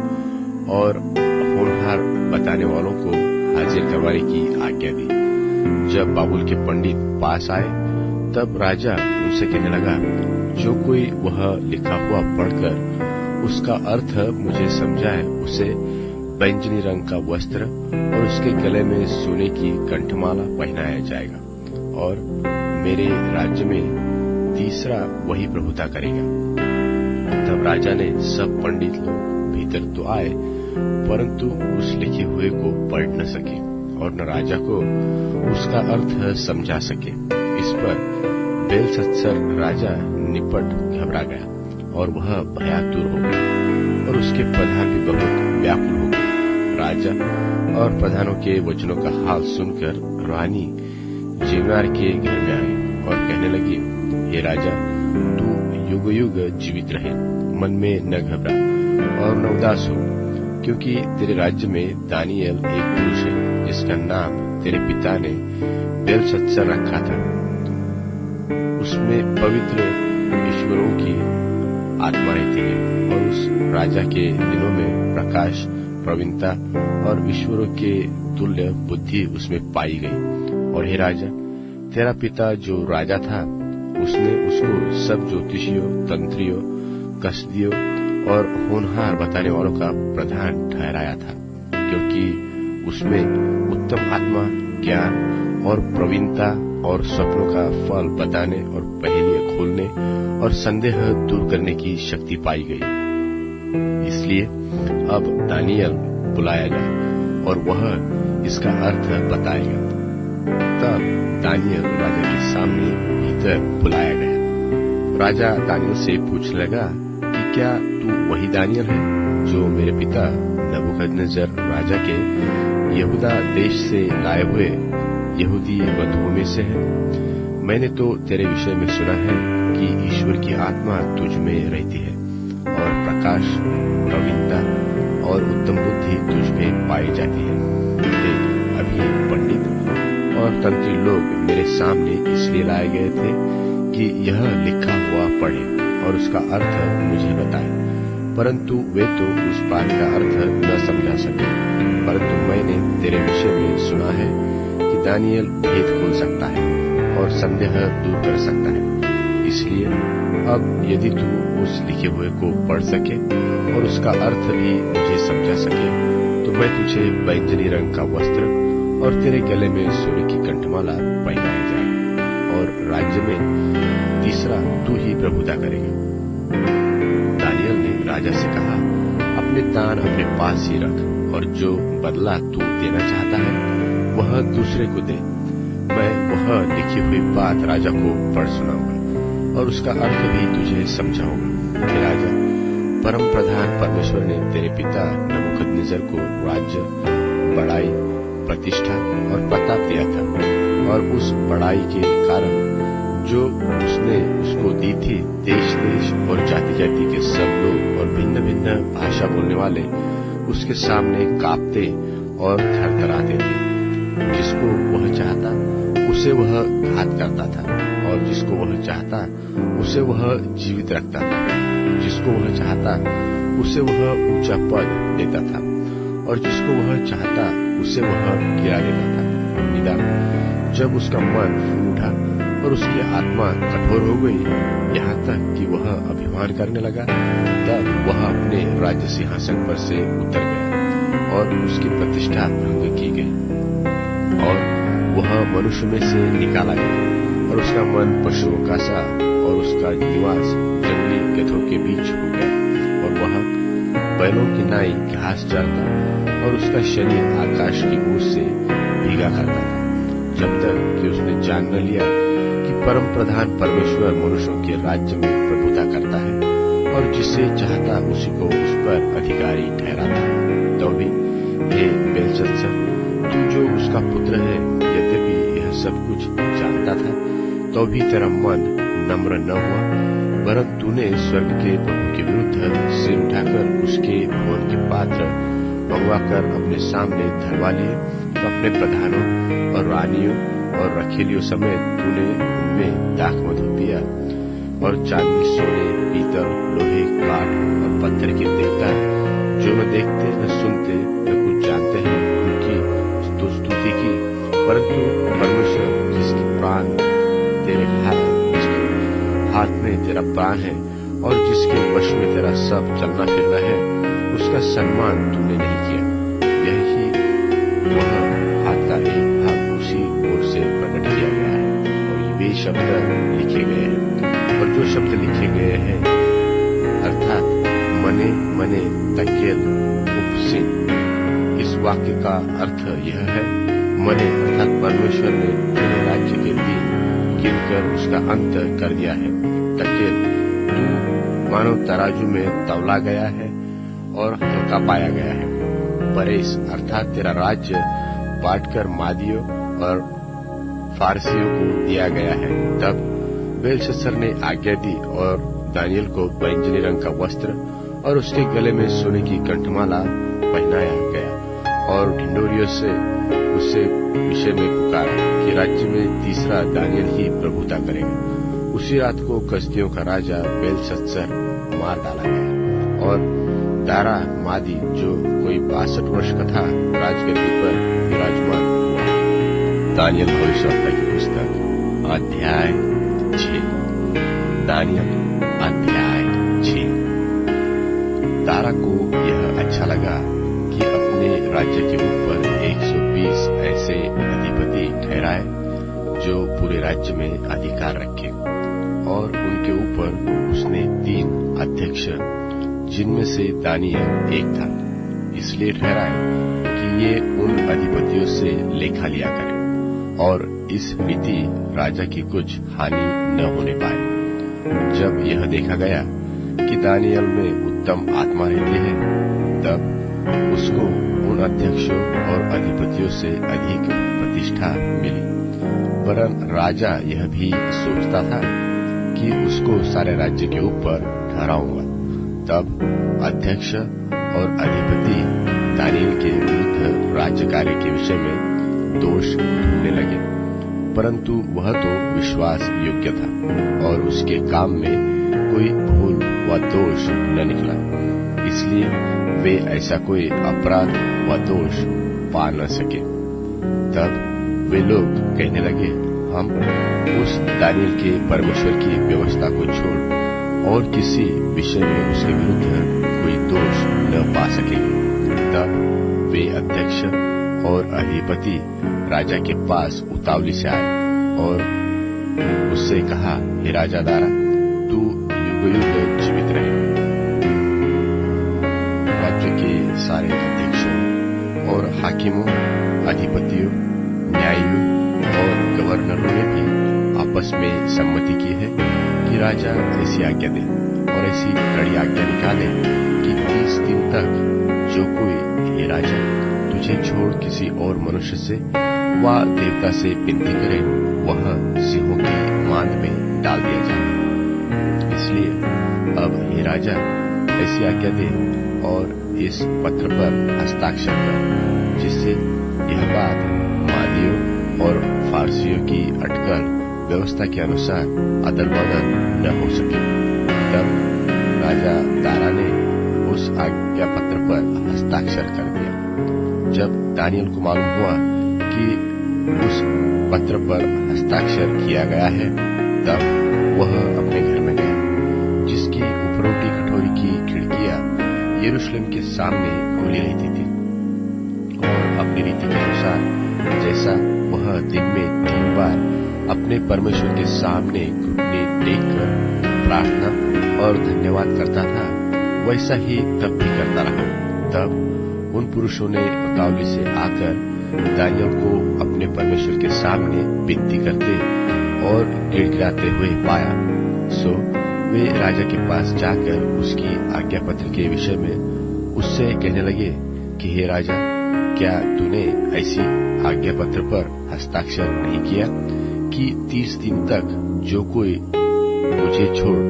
और होनहार बताने वालों को हाजिर करवाने की आज्ञा दी। जब बाबुल के पंडित पास आए तब राजा उनसे कहने लगा, जो कोई वह लिखा हुआ पढ़कर उसका अर्थ मुझे समझाए उसे बैंगनी रंग का वस्त्र और उसके गले में सोने की कंठमाला पहनाया जाएगा और मेरे राज्य में तीसरा वही प्रभुता करेगा। तब राजा ने सब पंडित लोग भीतर तो आए परंतु उस लिखे हुए को पढ़ न सके और न राजा को उसका अर्थ समझा सके। इस पर बेलशस्सर राजा निपट घबरा गया और वह भयातुर हो गया और उसके प्रधान भी बहुत व्याकुल हो गए। राजा और प्रधानों के वचनों का हाल सुनकर रानी जीवनार के घर में आई और कहने लगी, हे राजा, तू युग युग जीवित रहे, मन में न घबरा और न उदास हो, क्योंकि तेरे राज्य में दानियल एक पुरुष है जिसका नाम तेरे पिता ने बेलशस्सर रखा था। उसमें पवित्र ईश्वरों की आत्माएं थी और उस राजा के दिनों में प्रकाश, प्रवीणता और ईश्वरों के तुल्य बुद्धि उसमें पाई गई। और हे राजा, तेरा पिता जो राजा था उसने उसको सब ज्योतिषियों, तंत्रियों, कसदियों और होनहार बताने वालों का प्रधान ठहराया था, क्योंकि उसमें उत्तम आत्मा, ज्ञान और प्रवीणता और स्वप्नों का फल बताने और पहेलियां खोलने और संदेह दूर करने की शक्ति पाई गई। इसलिए अब दानियल बुलाया गया और वह इसका अर्थ बताएगा। तब दानियल राजा के सामने भीतर बुलाया गया। राजा दानियल से पूछने लगा कि क्या तू वही दानियल है जो मेरे पिता नबूकदनेस्सर राजा के यहूदा देश से लाए हुए यहूदी बंधुओं में से है? मैंने तो तेरे विषय में सुना है कि ईश्वर की आत्मा तुझ में रहती है और प्रकाश, प्रवीणता और उत्तम बुद्धि तुझ में पाई जाती है। देख, अभी पंडित और तंत्री लोग मेरे सामने इसलिए लाए गए थे कि यह लिखा हुआ पढ़े और उसका अर्थ मुझे बताए, परंतु वे तो उस बात का अर्थ न समझा सके। परंतु मैंने तेरे विषय में सुना है कि दानियल भेद खोल सकता है और संदेह दूर कर सकता है। इसलिए अब यदि तू उस लिखे हुए को पढ़ सके और उसका अर्थ भी मुझे समझा सके तो मैं तुझे बैंगनी रंग का वस्त्र और तेरे गले में सोने की कंठमाला पहनाया जाएगा और राज्य में तीसरा तू ही प्रभुता करेगा। दानियल ने राजा से कहा, अपने दान अपने पास ही रख और जो बदला तू देना चाहता है वह दूसरे को दे। मैं वह लिखी हुई बात राजा को पढ़ सुनाऊंगा और उसका अर्थ भी तुझे समझाऊंगा। हे राजा, परम प्रधान परमेश्वर ने तेरे पिता नबूकदनेस्सर को राज्य, बड़ाई, प्रतिष्ठा और प्रताप दिया था और उस बड़ाई के कारण जो उसने उसको दी थी, देश देश और जाति जाति के सब लोग और भिन्न भिन्न भाषा बोलने वाले उसके सामने कांपते और थरथराते थे। जिसको वह चाहता उसे वह घात करता था और जिसको वह चाहता उसे वह जीवित रखता था, जिसको वह चाहता उसे वह ऊंचा पद देता था और जिसको वह चाहता उसे वह गिरा देता था। निदान जब उसका मन फूल उठा और उसकी आत्मा कठोर हो गई, यहाँ तक कि वह अभिमान करने लगा, तब वह अपने राज्य सिंहासन पर से उतर गया और उसकी प्रतिष्ठा भंग की गई और वह मनुष्य में से निकाला गया और उसका मन पशुओं का सा और उसका निवास जंगली गधों के बीच हो गया और वह बैलों की नाई घास चरता और उसका शरीर आकाश की ओर से भीगा करता था, जब तक कि उसने जान न लिया कि परम प्रधान परमेश्वर मनुष्यों के राज्य में प्रभुता करता है और जिसे चाहता उसी को उस पर अधिकारी ठहराता है। तो भी हे बेलशस्सर, तू जो उसका पुत्र है, यद्यपि यह सब कुछ जानता था तो भी तेरा मन नम्र न हुआ, वरन तूने स्वर्ग के प्रभु के विरुद्ध सिर उठाकर उसके भवन के पात्र मंगवाकर अपने सामने धरवा लिए। तो अपने प्रधानों और रानियों और रखेलियों समेत तूने उनमें दाख मधु पिया और चांदी, सोने, पीतल, लोहे, काठ और पत्थर के देवता जो न देखते न सुनते न कुछ जानते हैं उनकी स्तुति की, परंतु परमेश्वर जिसके प्राण तेरे हाथ में तेरा प्राण है और जिसके वश में तेरा सब चलना फिरना है, उसका सम्मान तूने नहीं किया। यही वह हाथ का एक भाग उसी ओर से प्रकट किया गया है और वे शब्द लिखे गए हैं। और जो शब्द लिखे गए हैं अर्थात मने मने तकेल उपसिन, इस वाक्य का अर्थ यह है, मने अर्थात परमेश्वर ने तेरे राज्य के दिन गिनकर उसका अंत कर दिया है। तकेल, तू मानो तराजू में तौला गया है और हल्का पाया गया है। परेश अर्थात तेरा राज्य बांटकर मादियों और फारसियों को दिया गया है। तब बेलशस्सर ने आज्ञा दी और दानियल को बैंजनी रंग का वस्त्र और उसके गले में सोने की कंठमाला पहनाया गया और ढिंढोरियों से उससे विषय में पुकारा कि राज्य में तीसरा दानियल ही प्रभुता करेगा। उसी रात को कसदियों का राजा बेलशस्सर मार डाला गया और दारा मादी जो कोई 62 वर्ष का था राजगद्दी पर विराजमान हुआ। दानियल भविष्यवक्ता की पुस्तक अध्याय 6। दानियल अध्याय 6। दारा को यह अच्छा लगा कि अपने राज्य के ऊपर 120 ऐसे अधिपति ठहराए जो पूरे राज्य में अधिकार रखे, और उनके ऊपर उसने 3 अध्यक्ष जिनमें से दानियल एक था इसलिए ठहराए कि ये उन अधिपतियों से लेखा लिया करें और इस रीति राजा की कुछ हानि न होने पाए। जब यह देखा गया कि दानियल में उत्तम आत्मा रहती है, तब उसको उन अध्यक्षों और अधिपतियों से अधिक प्रतिष्ठा मिली। वरन राजा यह भी सोचता था कि उसको सारे राज्य के ऊपर ठहराऊंगा। तब अध्यक्ष और अधिपति दानियल के विरुद्ध राज्य कार्य के विषय में दोष ढूंढने लगे, परंतु वह तो विश्वास योग्य था और उसके काम में कोई भूल व दोष न निकला, इसलिए वे ऐसा कोई अपराध व दोष पा न सके। तब वे लोग कहने लगे, हम उस दानियल के परमेश्वर की व्यवस्था को छोड़ और किसी विषय में उसके विरुद्ध कोई दोष न पा सकेंगे। तब वे अध्यक्ष और अधिपति राजा के पास उतावली से आए और उससे कहा, हे राजा दारा, तू युग-युग जीवित रहे। राज्य के सारे अध्यक्षों और हाकिमों, अधिपतियों, न्यायियों और गवर्नरों ने भी आपस में सम्मति की है कि राजा ऐसी आज्ञा दे और ऐसी कड़ी आज्ञा निकाले कि 30 दिन तक जो कोई, हे राजा, तुझे छोड़ किसी और मनुष्य से व देवता से विनती करे, वह सिंहों की मांद में डाल दिया जाए। इसलिए अब हे राजा ऐसी आज्ञा दे और इस पत्र पर हस्ताक्षर कर, जिससे यह बात मादियों और फारसियों की अटकल व्यवस्था के अनुसार अदल बदल न हो सके। तब राजा दारा ने उस आज्ञा पत्र पर हस्ताक्षर कर दिया। जब दानियल को मालूम हुआ कि उस पत्र पर हस्ताक्षर किया गया है, तब वह अपने घर में गया, जिसकी उपरोटी कटोरी की खिड़कियां यरूशलेम के सामने खुली रहती थी, और अपनी रीति के अनुसार जैसा वह दिन में 3 बार अपने परमेश्वर के सामने घुटने टेककर प्रार्थना और धन्यवाद करता था, वैसा ही तब भी करता रहा। तब उन पुरुषों ने उतावली से आकर दानियल को अपने परमेश्वर के सामने विनती करते और गिड़गिड़ाते हुए पाया। सो वे राजा के पास जाकर उसकी आज्ञा पत्र के विषय में उससे कहने लगे कि हे राजा, क्या तूने ऐसी आज्ञा पत्र पर हस्ताक्षर नहीं किया कि 30 दिन तक जो कोई मुझे छोड़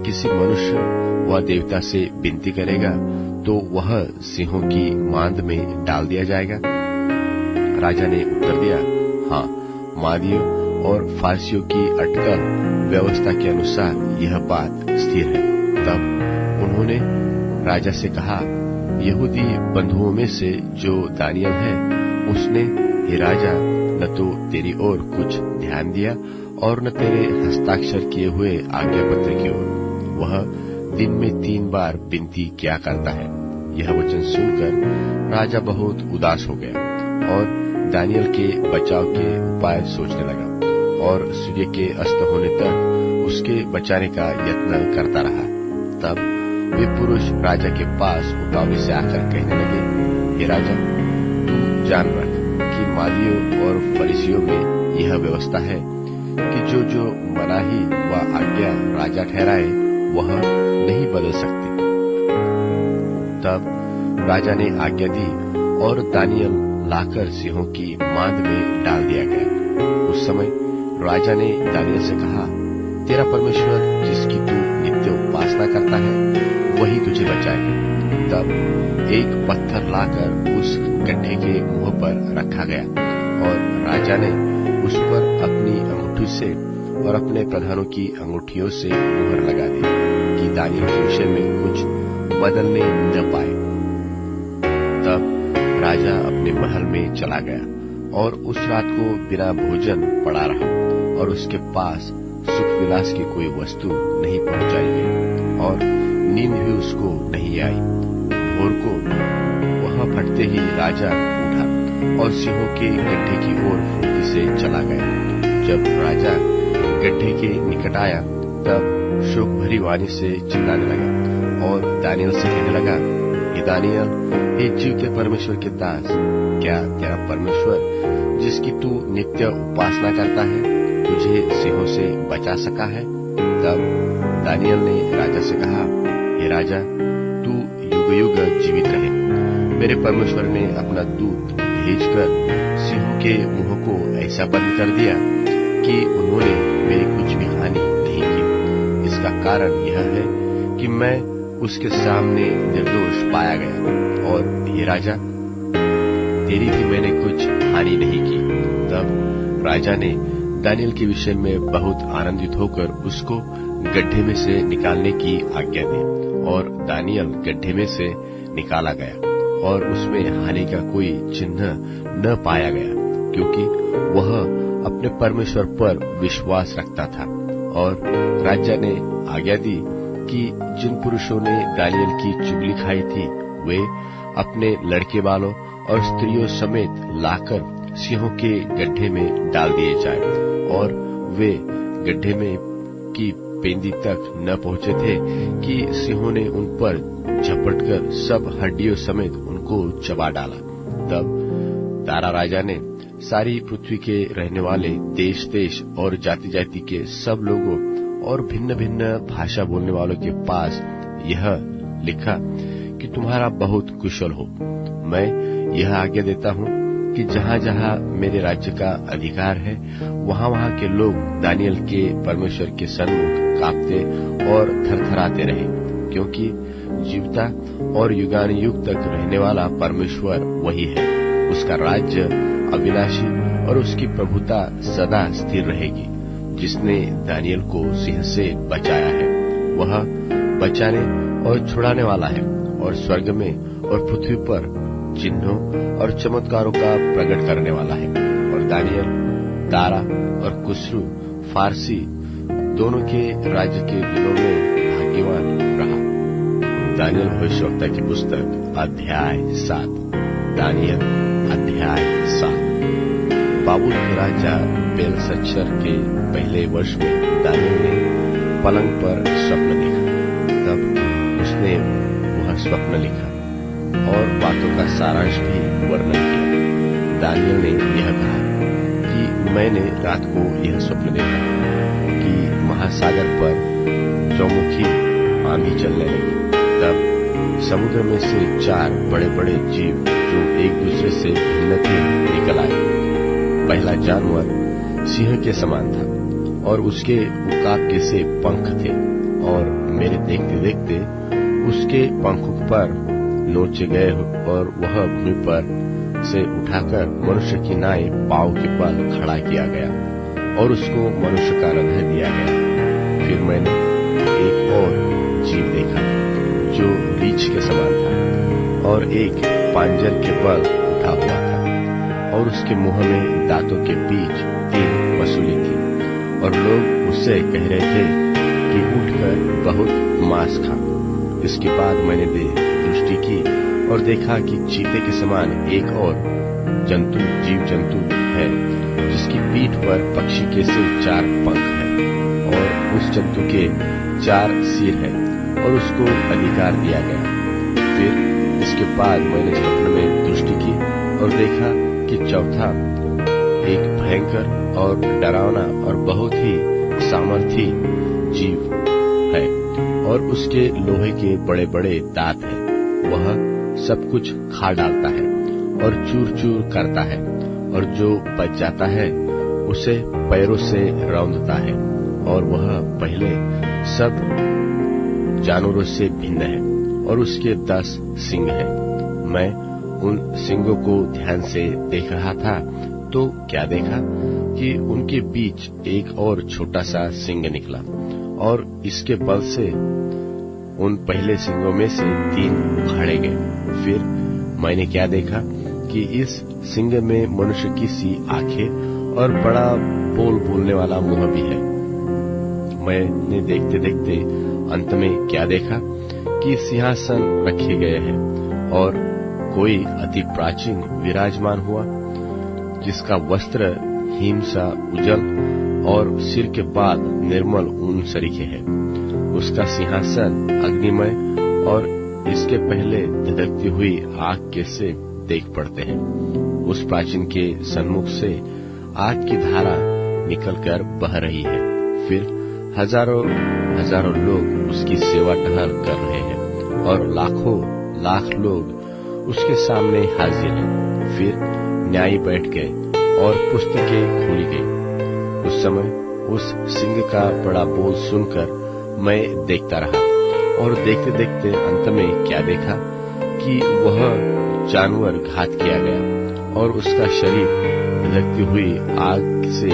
किसी मनुष्य व देवता से विनती करेगा तो वह सिंहों की मांद में डाल दिया जाएगा? राजा ने उत्तर दिया, हाँ, मादियों और फारसियों की अटकल व्यवस्था के अनुसार यह बात स्थिर है। तब उन्होंने राजा से कहा, यहूदी बंधुओं में से जो दानियल है, उसने हे राजा न तो तेरी ओर कुछ ध्यान दिया और न तेरे हस्ताक्षर किए हुए आज्ञा पत्र की ओर। वह दिन में 3 बार विनती क्या करता है। यह वचन सुनकर राजा बहुत उदास हो गया और दानियल के बचाव के उपाय सोचने लगा और सूर्य के अस्त होने तक उसके बचाने का यत्न करता रहा। तब वे पुरुष राजा के पास उतावली से आकर कहने लगे, हे राजा, तू जान रख कि मादियों और फरीसियों में यह व्यवस्था है कि जो जो मनाही व आज्ञा राजा ठहराए वह नहीं बदल सकते। तब राजा ने आज्ञा दी और दानियल लाकर सिंहों की मांद में डाल दिया गया। उस समय राजा ने दानियल से कहा, तेरा परमेश्वर जिसकी तू नित्य उपासना करता है वही तुझे बचाएगा। तब एक पत्थर लाकर उस गड्ढे के मुंह पर रखा गया और राजा ने उस पर अपनी अंगूठी से और अपने प्रधानों की अंगूठियों से मुहर लगा दी कि दानियल के विषय में कुछ बदलने न पाए। तब राजा अपने महल में चला गया और उस रात को बिना भोजन पड़ा रहा और उसके पास सुख विलास की कोई वस्तु नहीं पहुंचाई गई और नींद भी उसको नहीं आई। भोर को वह फटते ही राजा उठा और सिंहों के गड्ढे की ओर फुर्ती से चला गया। जब राजा गड्ढे के निकट आया तब शोक भरी वाणी से चिल्लाने लगा और दानियल से कहने लगा, हे दानियल, हे जीव के परमेश्वर के दास, क्या तेरा परमेश्वर जिसकी तू नित्य उपासना करता है तुझे सिंहों से बचा सका है? तब दानियल ने राजा से कहा, हे राजा, तू युग युग जीवित रहे। मेरे परमेश्वर ने अपना दूत भेजकर सिंहों के मुंह को ऐसा बंद कर दिया कि उन्होंने मेरी कुछ भी हानि नहीं की। इसका कारण यह है कि मैं उसके सामने निर्दोष पाया गया और हे राजा, तेरी भी मैंने कुछ हानि नहीं की। तब राजा ने दानियल के विषय में बहुत आनंदित होकर उसको गड्ढे में से निकालने की आज्ञा दी और दानियल गड्ढे में से निकाला गया और उसमें हानि का कोई चिन्ह न पाया गया, क्योंकि वह अपने परमेश्वर पर विश्वास रखता था। और राजा ने आज्ञा दी कि जिन पुरुषों ने दानियल की चुगली खाई थी वे अपने लड़के बालों और स्त्रियों समेत लाकर सिंहों के गड्ढे में डाल दिए जाए। और वे गड्ढे में की पेंदी तक न पहुंचे थे कि सिंहों ने उन पर झपटकर सब हड्डियों समेत उनको चबा डाला। तब दारा राजा ने सारी पृथ्वी के रहने वाले देश देश और जाति जाति के सब लोगों और भिन्न भिन्न भाषा बोलने वालों के पास यह लिखा कि तुम्हारा बहुत कुशल हो। मैं यह आज्ञा देता हूँ कि जहाँ जहाँ मेरे राज्य का अधिकार है वहाँ वहाँ के लोग दानियल के परमेश्वर के सन्मुख कांपते और थरथराते रहे, क्योंकि जीवता और युगानुयुग तक रहने वाला परमेश्वर वही है। उसका राज्य अविनाशी और उसकी प्रभुता सदा स्थिर रहेगी। जिसने दानियल को सिंह से बचाया है वह बचाने और छुड़ाने वाला है और स्वर्ग में और पृथ्वी पर चिन्हों और चमत्कारों का प्रकट करने वाला है। और दानियल दारा और कुस्रू फारसी दोनों के राज्य के दिनों में भाग्यवान रहा। दानियल भविष्यवक्ता की पुस्तक अध्याय 7। दानियल अध्याय 7। बाबुल के राजा बेलशस्सर के पहले वर्ष में दानियल ने पलंग पर स्वप्न देखा। तब उसने वह स्वप्न लिखा और बातों का सारांश भी वर्णन किया। दानियल ने यह कहा कि मैंने रात को यह स्वप्न देखा कि महासागर पर चौमुखी आंधी चलने लगी। तब समुद्र में से 4 बड़े बड़े जीव जो एक दूसरे से भिन्न थे निकल आए। पहला जानवर सिंह के समान था और उसके उकाब के से पंख थे, और मेरे देखते देखते उसके पंखों पर नोचे गए और वह भूमि पर से उठाकर मनुष्य की नाई पाँव के बल खड़ा किया गया और उसको मनुष्य का हृदय दिया गया। फिर मैंने एक और जीव देखा जो रीछ के समान था और एक पांजर के बल उठा हुआ था, और उसके मुंह में दांतों के बीच 3 मसूली थी, और लोग उससे कह रहे थे कि उठकर बहुत मांस खा। इसके बाद मैंने दृष्टि की और देखा कि चीते के समान एक और जीव जंतु है, जिसकी पीठ पर पक्षी के से 4 पंख है, और उस जंतु के 4 सिर है, और उसको अधिकार दिया गया। फिर इसके बाद मैंने स्वप्न में दृष्टि की और देखा कि चौथा एक भयंकर और डरावना और बहुत ही सामर्थी जीव है, और उसके लोहे के बड़े बड़े दांत हैं। वह सब कुछ खा डालता है और चूर चूर करता है, और जो बच जाता है उसे पैरों से रौंदता है, और वह पहले सब जानवरों से भिन्न है, और उसके 10 सींग हैं। मैं उन सींगों को ध्यान से देख रहा था तो क्या देखा कि उनके बीच एक और छोटा सा सींग निकला, और इसके बल से उन पहले सींगों में से 3 उखाड़े गए। फिर मैंने क्या देखा कि इस सींग में मनुष्य की सी आंखें और बड़ा बोलने वाला मुंह भी है। मैंने देखते देखते अंत में क्या देखा कि सिंहासन रखे गए हैं, और कोई अति प्राचीन विराजमान हुआ, जिसका वस्त्र हिम सा उजल और सिर के बाल निर्मल ऊन सरीखे है। उसका सिंहासन अग्निमय और इसके पहले धधकती हुई आग के से देख पड़ते हैं। उस प्राचीन के सन्मुख से आग की धारा निकलकर बह रही है। फिर हजारों लोग उसकी सेवा टहल कर रहे हैं, और लाखों लाख लोग उसके सामने हाजिर हैं। फिर न्यायी बैठ गए और पुस्तकें खोली गई। उस समय उस सिंह का बड़ा बोल सुनकर मैं देखता रहा, और देखते देखते अंत में क्या देखा कि वह जानवर घात किया गया, और उसका शरीर धधकती हुई आग से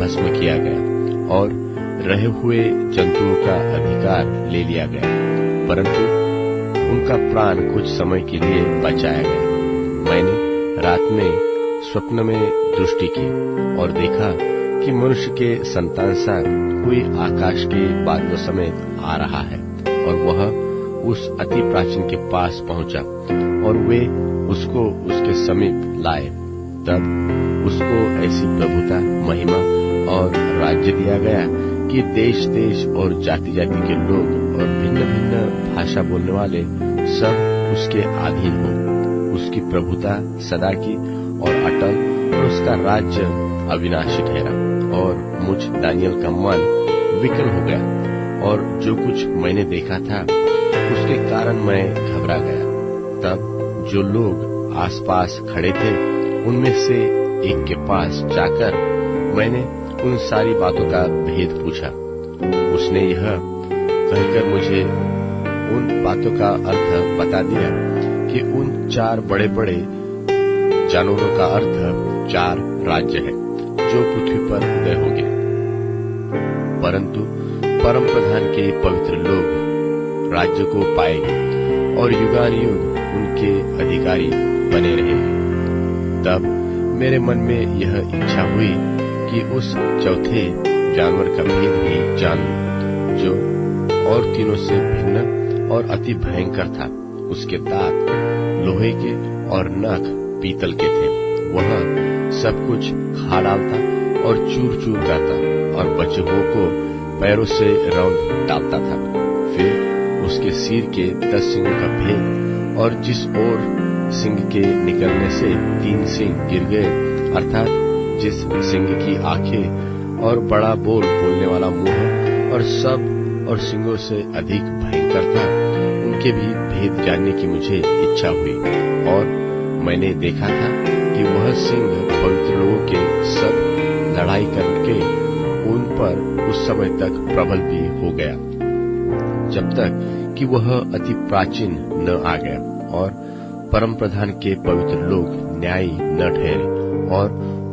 भस्म किया गया, और रहे हुए जंतुओं का अधिकार ले लिया गया, परंतु उनका प्राण कुछ समय के लिए बचाया गया। मैंने रात में स्वप्न में दृष्टि की और देखा कि मनुष्य के संतान सा कोई आकाश के बादलों समेत आ रहा है, और वह उस अति प्राचीन के पास पहुंचा, और वे उसको उसके समीप लाए। तब उसको ऐसी प्रभुता, महिमा और राज्य दिया गया कि देश देश और जाति जाति के लोग और भिन्न भिन्न भाषा बोलने वाले सब उसके अधीन हो। उसकी प्रभुता सदा की और अटल, और उसका राज्य अविनाशी ठहरा। और मुझ दानियल का मन विकल हो गया, और जो कुछ मैंने देखा था उसके कारण मैं घबरा गया। तब जो लोग आसपास खड़े थे उनमें से एक के पास जाकर मैंने उन सारी बातों का भेद पूछा। उसने यह कहकर मुझे उन बातों का अर्थ बता दिया कि उन 4 बड़े बड़े जानवरों का अर्थ 4 राज्य है जो पृथ्वी पर उदय होंगे, परंतु परम प्रधान के पवित्र लोग राज्य को पाएंगे और युगानुयुग उनके अधिकारी बने रहेंगे। तब मेरे मन में यह इच्छा हुई कि उस चौथे जानवर का भेद भी जान लूं, जो और तीनों से भिन्न और अति भयंकर था। उसके दांत लोहे के और नख पीतल के थे। वह सब कुछ खा डालता और चूर चूर करता और बचे हुओं को पैरों से रौंद डालता था। फिर उसके सिर के 10 सींगों का भेद, और जिस ओर सिंह के निकलने से 3 सींग गिर गए, अर्थात जिस सिंह की आंखें और बड़ा बोलने वाला मुंह और सब और सिंगों से अधिक भयंकर था, उनके भी भेद जानने की मुझे इच्छा हुई, और मैंने देखा था कि वह सिंह पवित्र लोगों के सब लड़ाई करके उन पर उस समय तक प्रबल भी हो गया, जब तक कि वह अति प्राचीन न आ गया और परम प्रधान के पवित्र लोग न्यायी न ठहरे, और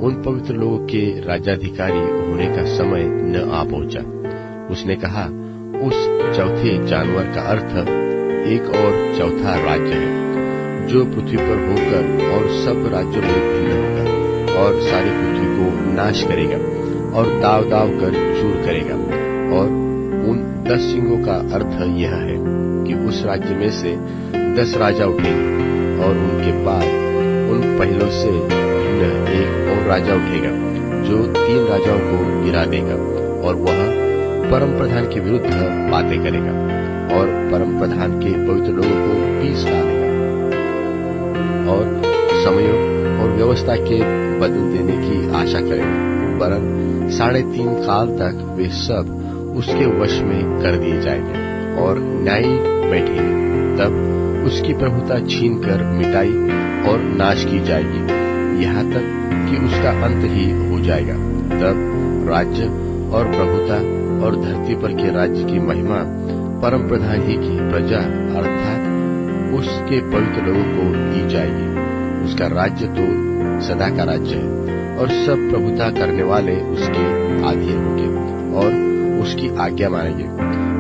उन पवित्र लोगों के राजाधिकारी होने का समय न आ पहुंचा। उसने कहा, उस चौथे जानवर का अर्थ एक और चौथा राज्य है, जो पृथ्वी पर होकर और सब राज्यों में भिन्न होगा और सारी पृथ्वी को नाश करेगा और दाव दाव कर चूर करेगा। और उन 10 सिंगों का अर्थ यह है कि उस राज्य में से 10 राजा उठेंगे और उनके बाद उन पहलों से भिन्न एक और राजा उठेगा, जो 3 राजाओं को गिरा देगा, और वह परम प्रधान के विरुद्ध बातें करेगा और परम प्रधान के पवित्र लोगों को पीस डालेगा और समयों और व्यवस्था के बदल देने की आशा करेगा, वरन 3.5 काल तक वे सब उसके वश में कर दिए जाएंगे और न्यायी बैठेंगे। तब उसकी प्रभुता छीनकर मिटाई और नाश की जाएगी, यहाँ तक कि उसका अंत ही हो जाएगा। तब राज्य और प्रभुता और धरती पर के राज्य की महिमा परम प्रधान ही की प्रजा अर्थात उसके पवित्र लोगों को दी जाएगी। उसका राज्य तो सदा का राज्य है और सब प्रभुता करने वाले उसके अधीन होंगे और उसकी आज्ञा मानेंगे।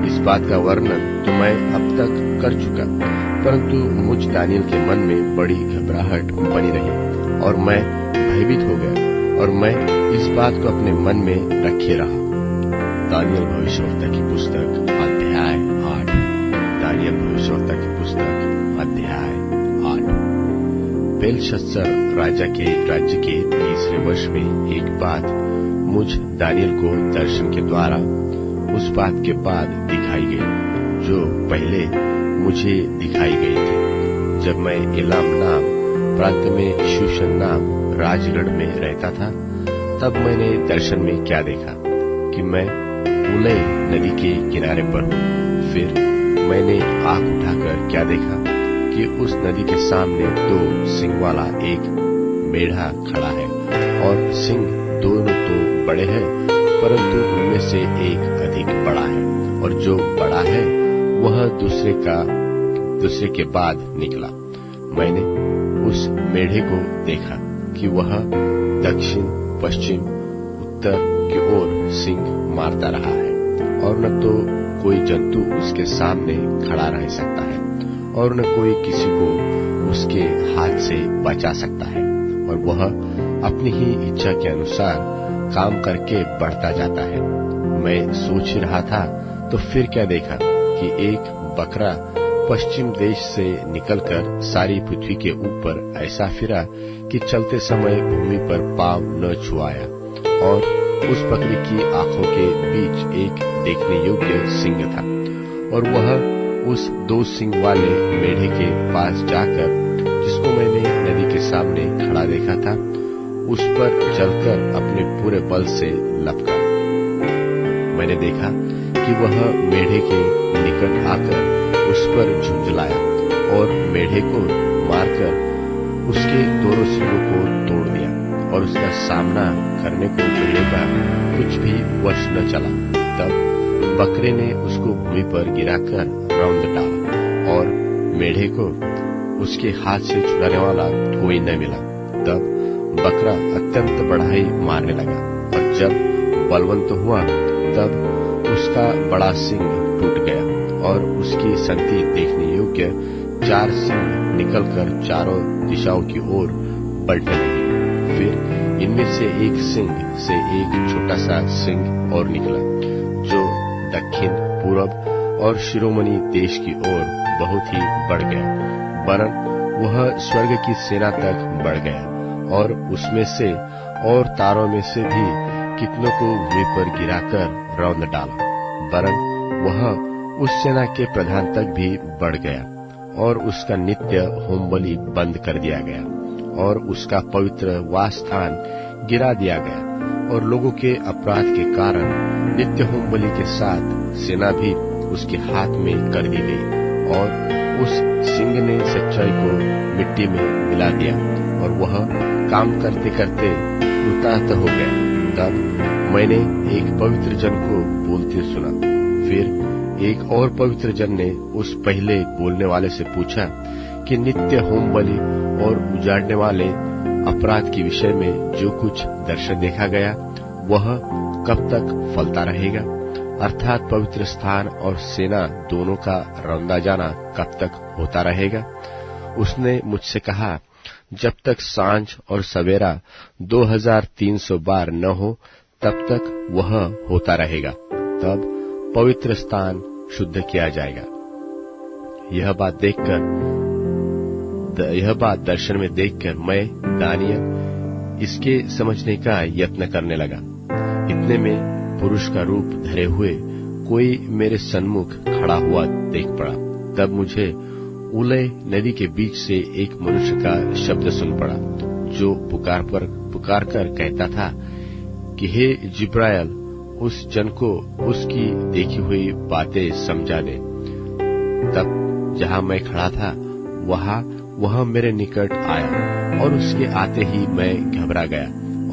इस बात का वर्णन तो मैं अब तक कर चुका, परंतु मुझ दानियल के मन में बड़ी घबराहट बनी रही और मैं भयभीत हो गया और मैं इस बात को अपने मन में रखे रहा। दानियल भविष्यवक्ता की पुस्तक अध्याय 8। दानियल भविष्यवक्ता की पुस्तक अध्याय 8। बेलशस्सर राजा के राज्य के 3रे वर्ष में एक बात मुझ दानियल को दर्शन के द्वारा उस बात के बाद दिखाई गई जो पहले मुझे दिखाई गई थी। जब मैं एलाम नाम प्रांत में शूशन नाम राजगढ़ में रहता था, तब मैंने दर्शन में क्या देखा कि मैं उलय नदी के किनारे पर हूँ। फिर मैंने आंख उठाकर क्या देखा कि उस नदी के सामने 2 सिंग वाला एक मेढ़ा खड़ा है, और सिंग दोनों तो बड़े हैं, परंतु उनमें से एक अधिक बड़ा है, और जो बड़ा है वह दूसरे के बाद निकला। मैंने उस मेढ़े को देखा कि वह दक्षिण, पश्चिम, उत्तर की ओर सिंग मारता रहा है, और न तो कोई जंतु उसके सामने खड़ा रह सकता है और न कोई किसी को उसके हाथ से बचा सकता है, और वह अपनी ही इच्छा के अनुसार काम करके बढ़ता जाता है। मैं सोच ही रहा था तो फिर क्या देखा कि एक बकरा पश्चिम देश से निकलकर सारी पृथ्वी के ऊपर ऐसा फिरा कि चलते समय भूमि पर पांव न छुआया, और उस बकरी की आंखों के बीच एक देखने योग्य सिंग था, और वह उस 2 सिंग वाले मेढ़े के पास जाकर, जिसको मैंने नदी के सामने खड़ा देखा था, उस पर चलकर अपने पूरे बल से लपका। मैंने देखा कि वह मेढ़े के निकट आकर उस पर झुंझलाया और मेढ़े को मारकर उसके दोनों सिंगों को तोड़ दिया, और उसका सामना करने को मेढ़े का कुछ भी वश न चला। तब बकरे ने उसको भूमि पर गिराकर रौंद डाला, और मेढ़े को उसके हाथ से छुड़ाने वाला कोई न मिला। तब बकरा अत्यंत बढ़ाई मारने लगा, और जब बलवंत हुआ तब उसका बड़ा सिंग टूट गया, और उसकी संति देखने योग्य 4 सिंग निकलकर चारों दिशाओं की ओर बढ़ने लगे। फिर इनमें से एक सिंग से एक छोटा सा सिंग और निकला, जो दक्षिण, पूरब और शिरोमणि देश की ओर बहुत ही बढ़ गया, वरन वह स्वर्ग की सेना तक बढ़ गया, और उसमें से और तारों में से भी कितनों को भूमि पर गिराकर रौंद डाला, वरन वह उस सेना के प्रधान तक भी बढ़ गया, और उसका नित्य होम बलि बंद कर दिया गया, और उसका पवित्र वास स्थान गिरा दिया गया, और लोगों के अपराध के कारण नित्य होम बलि के साथ सेना भी उसके हाथ में कर दी गई, और उस सिंह ने सच्चाई को मिट्टी में मिला दिया और वह काम करते करते कृतार्थ हो गया। तब मैंने एक पवित्र जन को बोलते सुना। फिर एक और पवित्र जन ने उस पहले बोलने वाले से पूछा कि नित्य होम बलि और उजाड़ने वाले अपराध के विषय में जो कुछ दर्शन देखा गया वह कब तक फलता रहेगा, अर्थात पवित्र स्थान और सेना दोनों का रौंदा जाना कब तक होता रहेगा। उसने मुझसे कहा, जब तक सांझ और सवेरा 2300 बार न हो तब तक वह होता रहेगा, तब पवित्र स्थान शुद्ध किया जाएगा। यह बात दर्शन में देखकर मैं दानियल इसके समझने का यत्न करने लगा। इतने में पुरुष का रूप धरे हुए कोई मेरे सन्मुख खड़ा हुआ देख पड़ा। तब मुझे उलय नदी के बीच से एक मनुष्य का शब्द सुन पड़ा, जो पुकार कर कहता था कि हे जिब्राइल, उस जन को उसकी देखी हुई बातें समझा दे। तब जहां मैं खड़ा था वह मेरे निकट आया और उसके आते ही मैं घबरा गया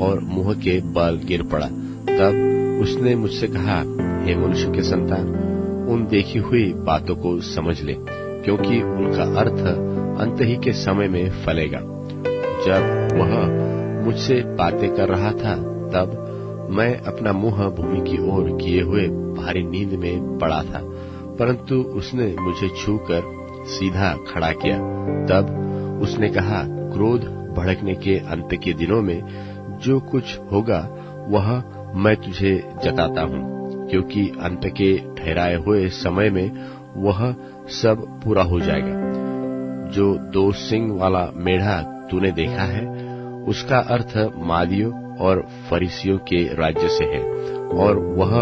और मुंह के बल गिर पड़ा। तब उसने मुझसे कहा, हे मनुष्य के संतान, उन देखी हुई बातों को समझ ले, क्योंकि उनका अर्थ अंत ही के समय में फलेगा। जब वह मुझसे बातें कर रहा था तब मैं अपना मुंह भूमि की ओर किए हुए भारी नींद में पड़ा था, परंतु उसने मुझे छूकर सीधा खड़ा किया। तब उसने कहा, क्रोध भड़कने के अंत के दिनों में जो कुछ होगा वह मैं तुझे जताता हूँ, क्योंकि अंत के ठहराए हुए समय में वह सब पूरा हो जाएगा। जो 2 सिंग वाला मेढ़ा तूने देखा है उसका अर्थ मादियों और फरीसियों के राज्य से है, और वह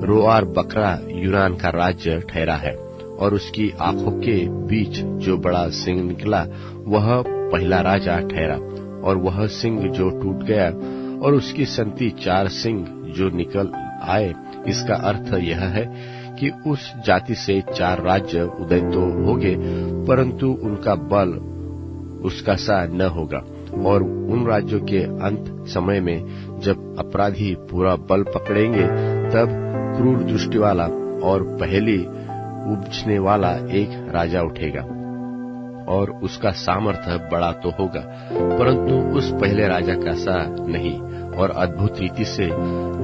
रोआर बकरा यूनान का राज्य ठहरा है। और उसकी आंखों के बीच जो बड़ा सिंह निकला वह पहला राजा ठहरा, और वह सिंह जो टूट गया और उसकी संति 4 सिंह जो निकल आए। इसका अर्थ यह है कि उस जाति से 4 राज्य उदय तो होंगे, परंतु उनका बल उसका सा न होगा। और उन राज्यों के अंत समय में जब अपराधी पूरा बल पकड़ेंगे तब क्रूर दृष्टि वाला और पहली उपजने वाला एक राजा उठेगा, और उसका सामर्थ्य बड़ा तो होगा, परंतु उस पहले राजा का सा नहीं, और अद्भुत रीति से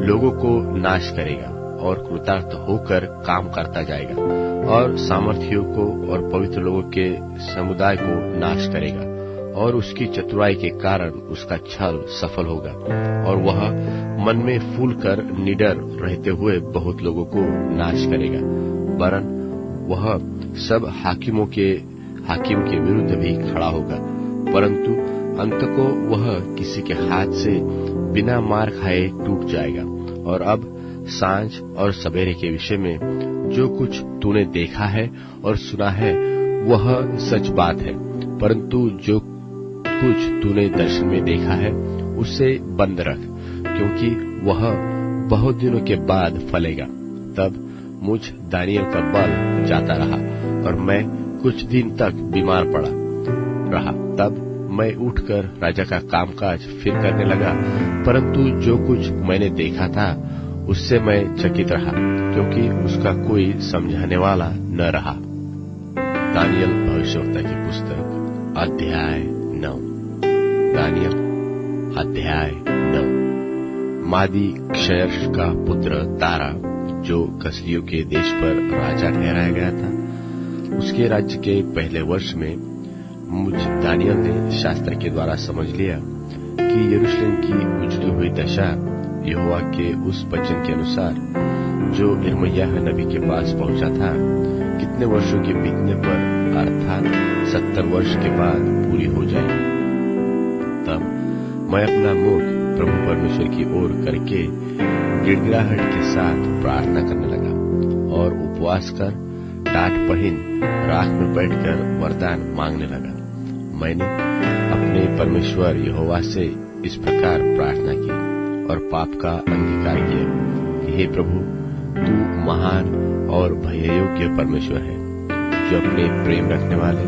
लोगों को नाश करेगा और कृतार्थ होकर काम करता जाएगा, और सामर्थियों को और पवित्र लोगों के समुदाय को नाश करेगा, और उसकी चतुराई के कारण उसका छल सफल होगा, और वह मन में फूल कर निडर रहते हुए बहुत लोगों को नाश करेगा। वरन वह सब हाकिम के विरुद्ध भी खड़ा होगा, परंतु अंत को वह किसी के हाथ से बिना मार खाए टूट जाएगा। और अब सांझ और सवेरे के विषय में जो कुछ तूने देखा है और सुना है वह सच बात है, परंतु जो कुछ तूने दर्शन में देखा है उसे बंद रख, क्योंकि वह बहुत दिनों के बाद फलेगा। तब मुझ दानियल का बल जाता रहा और मैं कुछ दिन तक बीमार पड़ा रहा। तब मैं उठकर राजा का कामकाज फिर करने लगा, परंतु जो कुछ मैंने देखा था उससे मैं चकित रहा, क्योंकि उसका कोई समझाने वाला न रहा। दानियल भविष्यवक्ता की पुस्तक अध्याय 9। दानियल अध्याय 9। मादी क्षयर्ष का पुत्र तारा, जो कसदियों के देश पर राजा ठहराया गया था, उसके राज्य के पहले वर्ष में मुझ दानियल ने शास्त्र के द्वारा समझ लिया कि यरूशलेम की उजड़ी हुई दशा यहोवा के उस वचन के अनुसार जो यिर्मयाह नबी के पास पहुंचा था, कितने वर्षों के बीतने पर अर्थात 70 वर्ष के बाद पूरी हो जाएगी। तब मैं अपना मुख प्रभु परमेश्वर की ओर करके गिड़गिड़ाहट के साथ प्रार्थना करने लगा और उपवास कर टाट पहन राख में बैठकर वरदान मांगने लगा। मैंने अपने परमेश्वर यहोवा से इस प्रकार प्रार्थना की और पाप का अंगीकार किया कि हे प्रभु, तू महान और भययोग्य परमेश्वर है, जो अपने प्रेम रखने वाले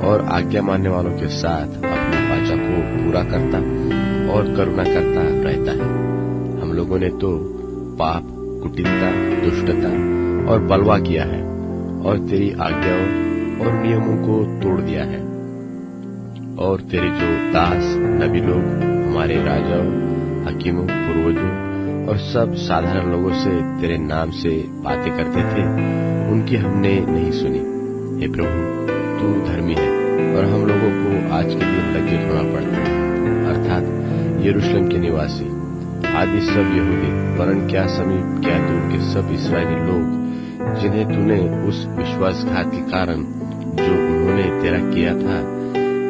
और आज्ञा मानने वालों के साथ अपनी वाचा को पूरा करता और करुणा करता रहता है। हम लोगों ने तो पाप, कुटिलता, दुष्टता और बलवा किया है और तेरी आज्ञाओं और नियमों को तोड़ दिया है। और तेरे जो दास नबी लोग हमारे राजाओं, हकीमों, पूर्वजों और सब साधारण लोगों से तेरे नाम से बातें करते थे, उनकी हमने नहीं सुनी। हे प्रभु, तू धर्मी है और हम लोगों को आज के दिन लज्जित होना पड़ता है, अर्थात यरूशलेम के निवासी, आदि सब यहूदी, वरन क्या समीप क्या दूर के सब इस्राएली लोग, जिन्हें तूने उस विश्वासघात के कारण जो उन्होंने तेरा किया था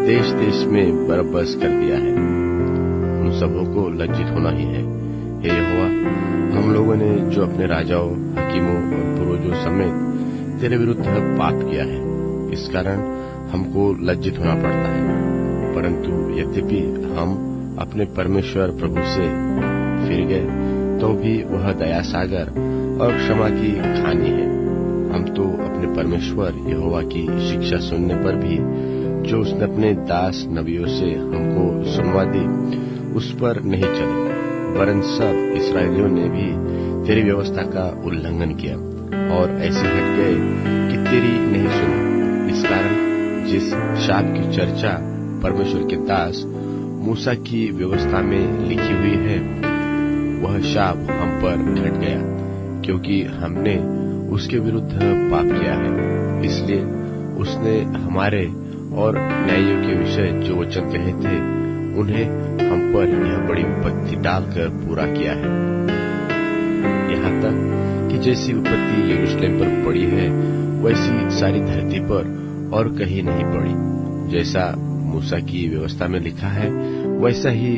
देश देश में बरबस कर दिया है, उन सबों को लज्जित होना ही है। हे यहोवा, हम लोगों ने जो अपने राजाओं, हकीमों और पूर्वजों समेत तेरे विरुद्ध पाप किया है, इस कारण हमको लज्जित होना पड़ता है। परंतु यद्यपि हम अपने परमेश्वर प्रभु से फिर गए तो भी वह दया सागर और क्षमा की खानी है। हम तो अपने परमेश्वर यहोवा की शिक्षा सुनने पर भी, जो उसने अपने दास नबियों से हमको सुनवा दी, उस पर नहीं चले, वरन सब इस्राएलियों ने भी तेरी व्यवस्था का उल्लंघन किया और ऐसे हट गए कि तेरी नहीं सुनी। इस कारण जिस शाप की चर्चा परमेश्वर के दास मूसा की व्यवस्था में लिखी हुई है, वह शाप हम पर घट गया, क्योंकि हमने उसके विरुद्ध पाप किया है। इसलिए उसने हमारे और न्यायियों के विषय जो वचन कहे थे, उन्हें हम पर यह बड़ी विपत्ति डालकर पूरा किया है, यहाँ तक कि जैसी विपत्ति यरूशलेम पर पड़ी है, वैसी सारी धरती पर और कहीं नहीं पड़ी। जैसा मूसा की व्यवस्था में लिखा है, वैसा ही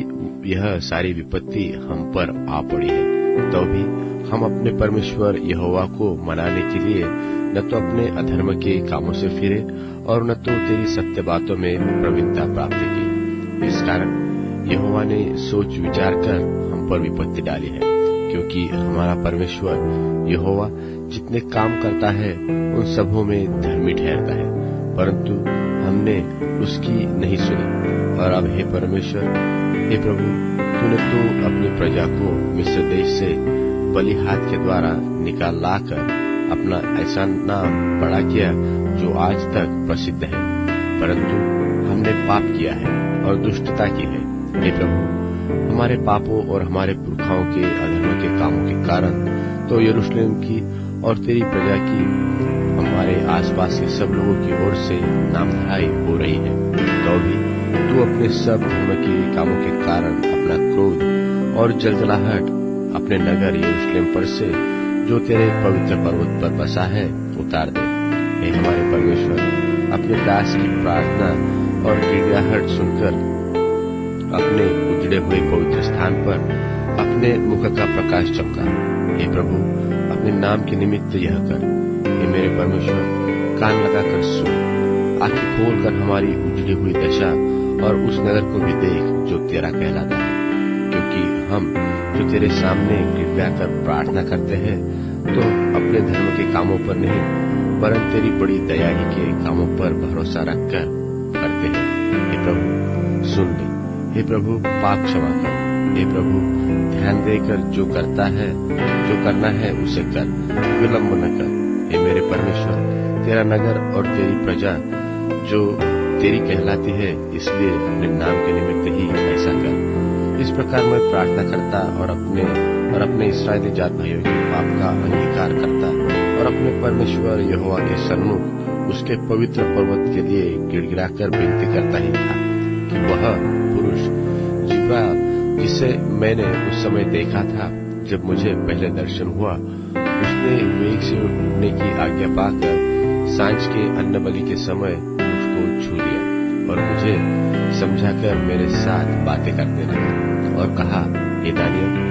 यह सारी विपत्ति हम पर आ पड़ी है। तो भी हम अपने परमेश्वर यहोवा को मनाने के लिए न तो अपने अधर्म के कामों से फिरे और न तो तेरी सत्य बातों में प्रवीणता प्राप्त की। इस कारण यहोवा ने सोच विचार कर हम पर विपत्ति डाली है, क्योंकि हमारा परमेश्वर यहोवा जितने काम करता है उन सबों में धर्मी ठहरता है, परंतु हमने उसकी नहीं सुनी। और अब हे परमेश्वर, हे प्रभु, तूने तो अपनी प्रजा को मिस्र देश से बलि हाथ के द्वारा निकाल लाकर अपना ऐसा नाम बड़ा किया जो आज तक प्रसिद्ध है, परंतु हमने पाप किया है और दुष्टता की है। हे प्रभु, हमारे पापों और हमारे पुरखाओं के अधर्म के कामों के कारण तो यरूशलेम की और तेरी प्रजा की, हमारे आसपास के सब लोगों की ओर से नामधराई हो रही है। तो भी तू अपने सब धर्म के कामों के कारण अपना क्रोध और जलजलाहट अपने नगर यरूशलेम पर से, जो तेरे पवित्र पर्वत पर बसा है, उतार दे। हे हमारे परमेश्वर, अपने दास की प्रार्थना और गिड़गिड़ाहट सुनकर अपने उजड़े हुए पवित्र स्थान पर अपने मुख का प्रकाश चमका। हे प्रभु, अपने नाम के निमित्त यह कर। हे मेरे परमेश्वर, कान लगाकर सुन, आंखें खोलकर हमारी उजड़ी हुई दशा और उस नगर को भी देख जो तेरा कहलाता है, क्योंकि हम जो तेरे सामने गिड़गिड़ाकर प्रार्थना करते हैं तो अपने धर्म के कामों पर नहीं, वरन तेरी बड़ी दया ही के कामों पर भरोसा रखकर करते हैं। हे प्रभु, सुन ले। हे प्रभु, पाप क्षमा कर। हे प्रभु, ध्यान देकर जो करना है उसे कर, विलंब न कर। हे मेरे परमेश्वर, तेरा नगर और तेरी प्रजा जो तेरी कहलाती है, इसलिए अपने नाम के निमित्त ही ऐसा कर। इस प्रकार मैं प्रार्थना करता और अपने इस्राएली जात भाइयों के पाप का अंगीकार करता और अपने परमेश्वर यहोवा के सन्मुख उसके पवित्र पर्वत के लिए गिड़गिड़ाकर विनती करता ही था कि वह पुरुष जिब्रा, जिसे मैंने उस समय देखा था जब मुझे पहले दर्शन हुआ, उसने वेग से उठने की आज्ञा पाकर सांझ के अन्न बलि के समय मुझको छू लिया और मुझे समझाकर मेरे साथ बातें करने लगा और कहा, हे दानियल,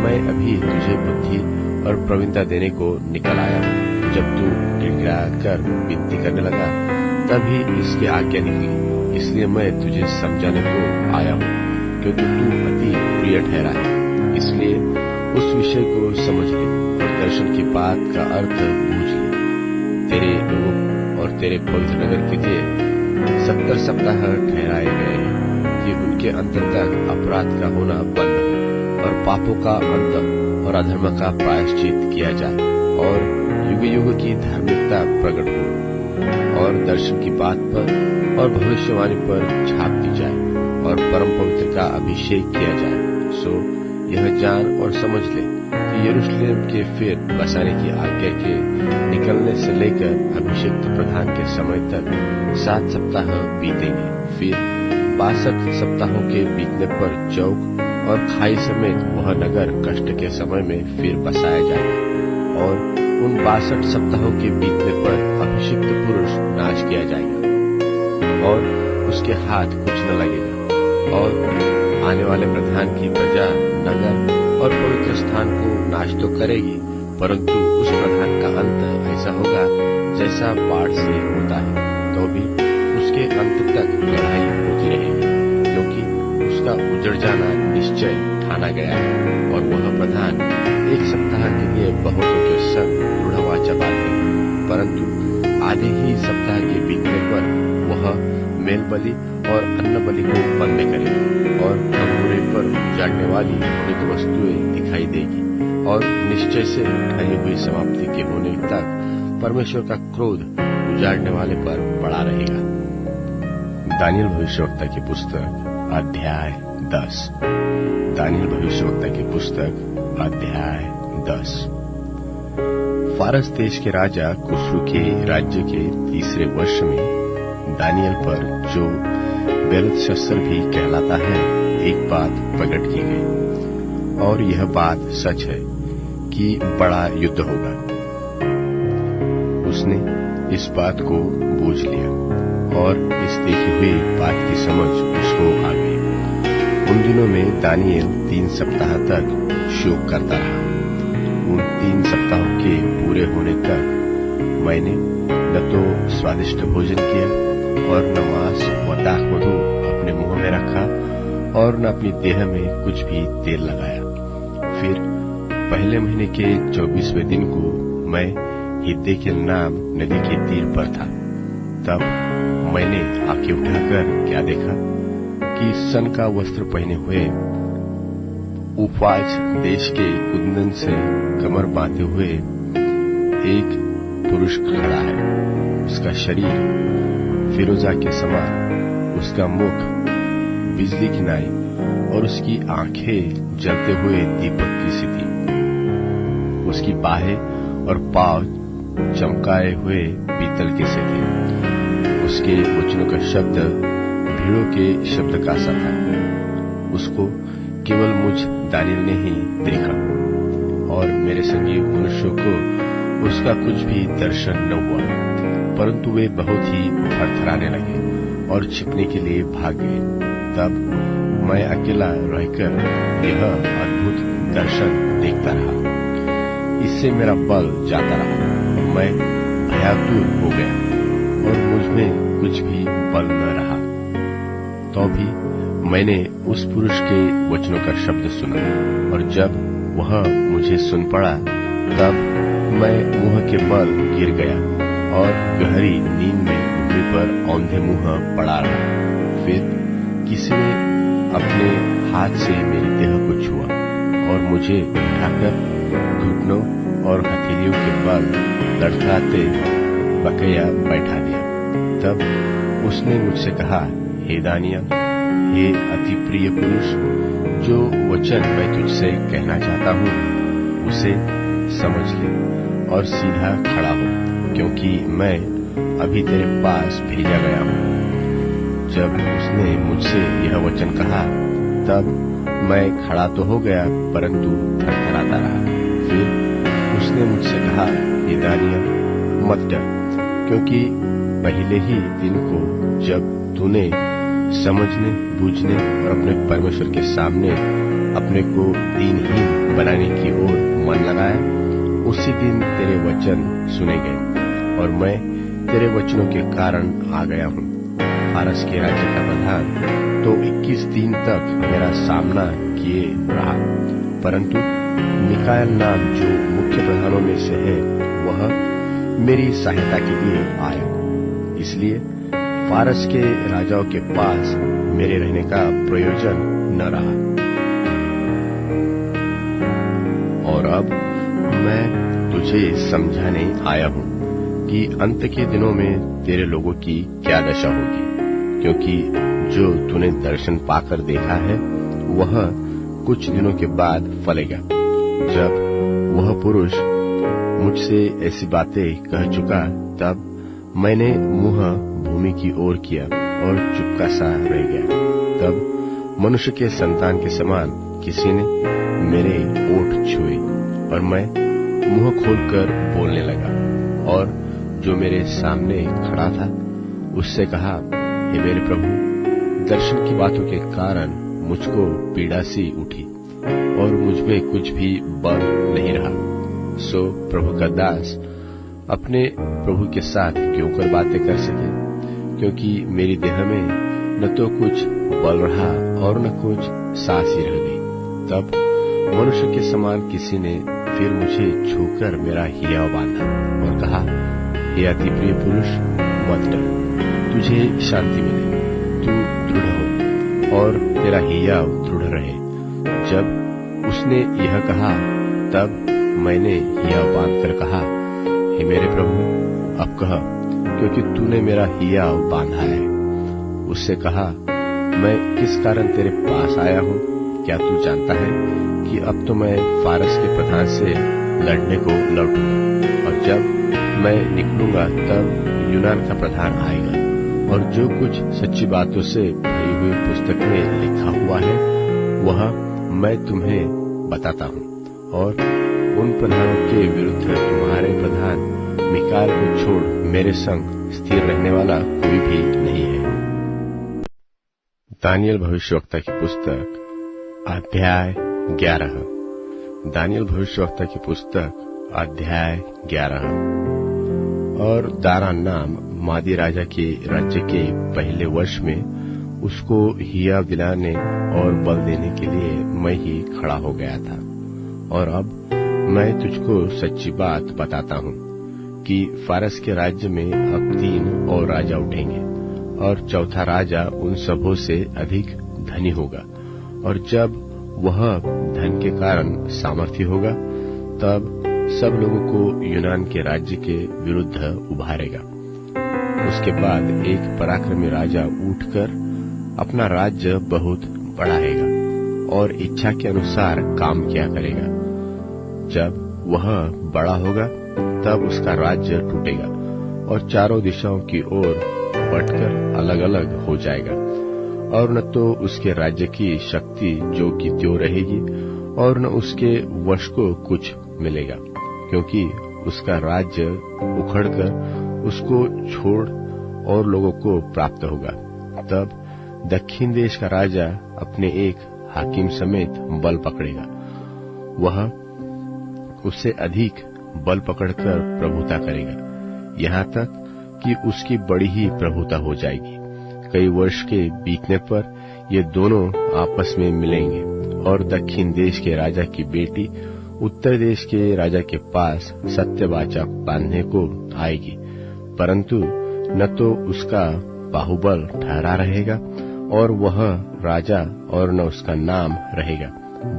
मैं अभी तुझे बुद्धि और प्रवीणता देने को निकल आया हूँ। जब तू गिड़गिड़ाकर विनती करने लगा, तभी इसकी आज्ञा निकली, इसलिए मैं तुझे समझाने को आया हूँ, क्योंकि तू अति प्रिय ठहरा है। इसलिए उस विषय को समझ ले और दर्शन की बात का अर्थ बूझ ले। तेरे लोगों और तेरे पवित्र नगर के लिए 70 सप्ताह ठहराए गए हैं कि उनके अंत तक अपराध का होना बंद हो और पापों का अंत और अधर्म का प्रायश्चित किया जाए और युग युग की धार्मिकता प्रकट हो और दर्शन की बात पर और भविष्यवाणी पर छाप दी जाए और परम पवित्र का अभिषेक किया जाए। सो यह जान और समझ ले कि यरूशलेम के फिर बसाने की आज्ञा के निकलने से लेकर अभिषेक प्रधान के समय तक 7 सप्ताह बीतेंगे। फिर 62 सप्ताहों के बीतने पर चौक और खाई समेत वह नगर कष्ट के समय में फिर बसाया जाएगा और उन 62 सप्ताहों के बीतने पर अभिषिक्त पुरुष नाश किया जाएगा और उसके हाथ कुछ न लगेगा और आने वाले प्रधान की प्रजा नगर और पवित्र स्थान को नाश तो करेगी, परंतु उस प्रधान का अंत ऐसा होगा जैसा बाढ़ से होता है, तो भी उसके अंत तक लड़ाई होती रहेगी, क्योंकि उसका उजड़ जाना निश्चय ठाना गया है। और वह प्रधान 1 सप्ताह के लिए बहुतों के संग दृढ़ वाचा बांधेगा, परंतु आधे ही सप्ताह के बीतने पर वह मेल बलि और अन्न बलि को बंद करेगा और अंगूरे पर उजाड़ने वाली मृत वस्तुएं दिखाई देगी और निश्चय से ठहरी हुई समाप्ति के होने तक परमेश्वर का क्रोध उजाड़ने वाले पर पड़ा रहेगा। दानियल भविष्यवक्ता की पुस्तक अध्याय 10। दानियल भविष्यवक्ता की पुस्तक अध्याय 10। फारस देश के राजा खुसरू के राज्य के 3रे वर्ष में दानियल पर, जो बेलतशस्सर भी कहलाता है, एक बात प्रकट की गई और यह बात सच है कि बड़ा युद्ध होगा। उसने इस बात को बूझ लिया और इस देखी हुई बात की समझ उसको आ गई। उन दिनों में दानियल 3 सप्ताह तक शोक करता रहा। उन 3 सप्ताहों के पूरे होने तक मैंने न तो स्वादिष्ट भोजन किया और न मांस व दाख मधु अपने मुंह में रखा और न अपनी देह में कुछ भी तेल लगाया। फिर पहले महीने के 24वें दिन को मैं हिद्दे के नाम नदी के तीर पर था। तब मैंने आंखें उठाकर क्या देखा कि सन का वस्त्र पहने हुए उफाज देश के कुंदन से कमर बांधे हुए एक पुरुष खड़ा है। उसका शरीर फिरोजा के समान, उसका मुख बिजली की नाई और उसकी आंखें जलते हुए दीपक की सी थी। उसकी बाहें और पांव चमकाए हुए पीतल के से थे। उसके वचनों का शब्द भीड़ों के शब्द का सा था। उसको केवल मुझ दानियल ने ही देखा और मेरे संगी मनुष्यों को उसका कुछ भी दर्शन न हुआ, परंतु वे बहुत ही थरथराने लगे और छिपने के लिए भाग गए। तब मैं अकेला रहकर यह अद्भुत दर्शन देखता रहा। इससे मेरा बल जाता रहा, मैं भयातुर हो गया और मुझ में कुछ भी बल न रहा। तो भी मैंने उस पुरुष के वचनों का शब्द सुना और जब वह मुझे सुन पड़ा, तब मैं मुंह के बल गिर गया और गहरी नींद में भूमि पर औंधे मुंह पड़ा रहा। फिर किसी ने अपने हाथ से मेरी देह को छुआ और मुझे उठाकर घुटनों और हथेलियों के बल लड़खड़ाते बकैया बैठा दिया। तब उसने मुझसे कहा, हे दानियल, हे अति प्रिय पुरुष, जो वचन मैं तुझसे कहना चाहता हूँ उसे समझ ले और सीधा खड़ा हो, क्योंकि मैं अभी तेरे पास भेजा गया हूँ। जब उसने मुझसे यह वचन कहा, तब मैं खड़ा तो हो गया, परंतु थरथराता रहा। फिर उसने मुझसे कहा, हे दानियल, मत डर, क्योंकि पहले ही दिन को जब तूने समझने, बूझने और अपने परमेश्वर के सामने अपने को दीनहीन बनाने की ओर मन लगाया, उसी दिन तेरे वचन सुने गए और मैं तेरे वचनों के कारण आ गया हूँ। फारस के राज्य का प्रधान तो 21 दिन तक मेरा सामना किए रहा, परंतु मिकायल नाम जो मुख्य प्रधानों में से है, वह मेरी सहायता के लिए आया इसलिए फारस के राजाओं के पास मेरे रहने का प्रयोजन न रहा। और अब मैं तुझे समझाने आया हूं कि अंत के दिनों में तेरे लोगों की क्या दशा होगी, क्योंकि जो तूने दर्शन पाकर देखा है वह कुछ दिनों के बाद फलेगा। जब वह पुरुष मुझसे ऐसी बातें कह चुका, तब मैंने मुंह भूमि की ओर किया और चुपका सा रह गया। तब मनुष्य के संतान के समान किसी ने मेरे ओठ छुए और मैं मुंह खोलकर बोलने लगा। और जो मेरे सामने खड़ा था उससे कहा, हे मेरे प्रभु, दर्शन की बातों के कारण मुझको पीड़ा सी उठी और मुझमें कुछ भी बल नहीं रहा। सो प्रभु का दास अपने प्रभु के साथ क्यों कर बातें कर सके, क्योंकि मेरी देह में न तो कुछ बल रहा और न कुछ सांस ही रह गई। तब मनुष्य के समान किसी ने फिर मुझे छूकर मेरा हियाव बांधा और कहा, हे अति प्रिय पुरुष, मत डर, तुझे शांति मिले, तू दृढ़ हो और तेरा हियाव दृढ़ रहे। जब उसने यह कहा, तब मैंने हियाव बांधकर कहा, हे मेरे प्रभु, अब कह, क्योंकि तूने मेरा हियाव बांधा है। उससे कहा, मैं किस कारण तेरे पास आया हूँ? क्या तू जानता है कि अब तो मैं फारस के प्रधान से लड़ने को लौटूंगा, और जब मैं निकलूंगा तब यूनान का प्रधान आएगा, और जो कुछ सच्ची बातों से भरी हुई पुस्तक में लिखा हुआ है वह मैं तुम्हें बताता हूँ। और उन प्रधानों के विरुद्ध तुम्हारे प्रधान मिकाएल को छोड़ मेरे संग स्थिर रहने वाला कोई भी नहीं है। दानियल भविष्यवक्ता की पुस्तक अध्याय 11। दानियल भविष्यवक्ता की पुस्तक अध्याय 11। और दारा नाम मादी राजा के राज्य के पहले वर्ष में उसको हियाव दिलाने और बल देने के लिए मैं ही खड़ा हो गया था। और अब मैं तुझको सच्ची बात बताता हूँ कि फारस के राज्य में अब 3 और राजा उठेंगे, और चौथा राजा उन सबों से अधिक धनी होगा। और जब वह धन के कारण सामर्थ्य होगा, तब सब लोगों को यूनान के राज्य के विरुद्ध उभारेगा। उसके बाद एक पराक्रमी राजा उठकर अपना राज्य बहुत बढ़ाएगा और इच्छा के अनुसार काम किया करेगा। जब वह बड़ा होगा, तब उसका राज्य टूटेगा और चारों दिशाओं की ओर बंटकर अलग अलग हो जाएगा। और न तो उसके राज्य की शक्ति जो कि त्यों रहेगी, और न उसके वश को कुछ मिलेगा, क्योंकि उसका राज्य उखड़कर उसको छोड़ और लोगों को प्राप्त होगा। तब दक्षिण देश का राजा अपने एक हाकिम समेत बल पकड़ेगा। वह उससे अधिक बल पकड़कर प्रभुता करेगा, यहाँ तक कि उसकी बड़ी ही प्रभुता हो जाएगी। कई वर्ष के बीतने पर ये दोनों आपस में मिलेंगे, और दक्षिण देश के राजा की बेटी उत्तर देश के राजा के पास सत्यवाचा बांधने को आएगी, परंतु न तो उसका बाहुबल ठहरा रहेगा और वह राजा, और न उसका नाम रहेगा,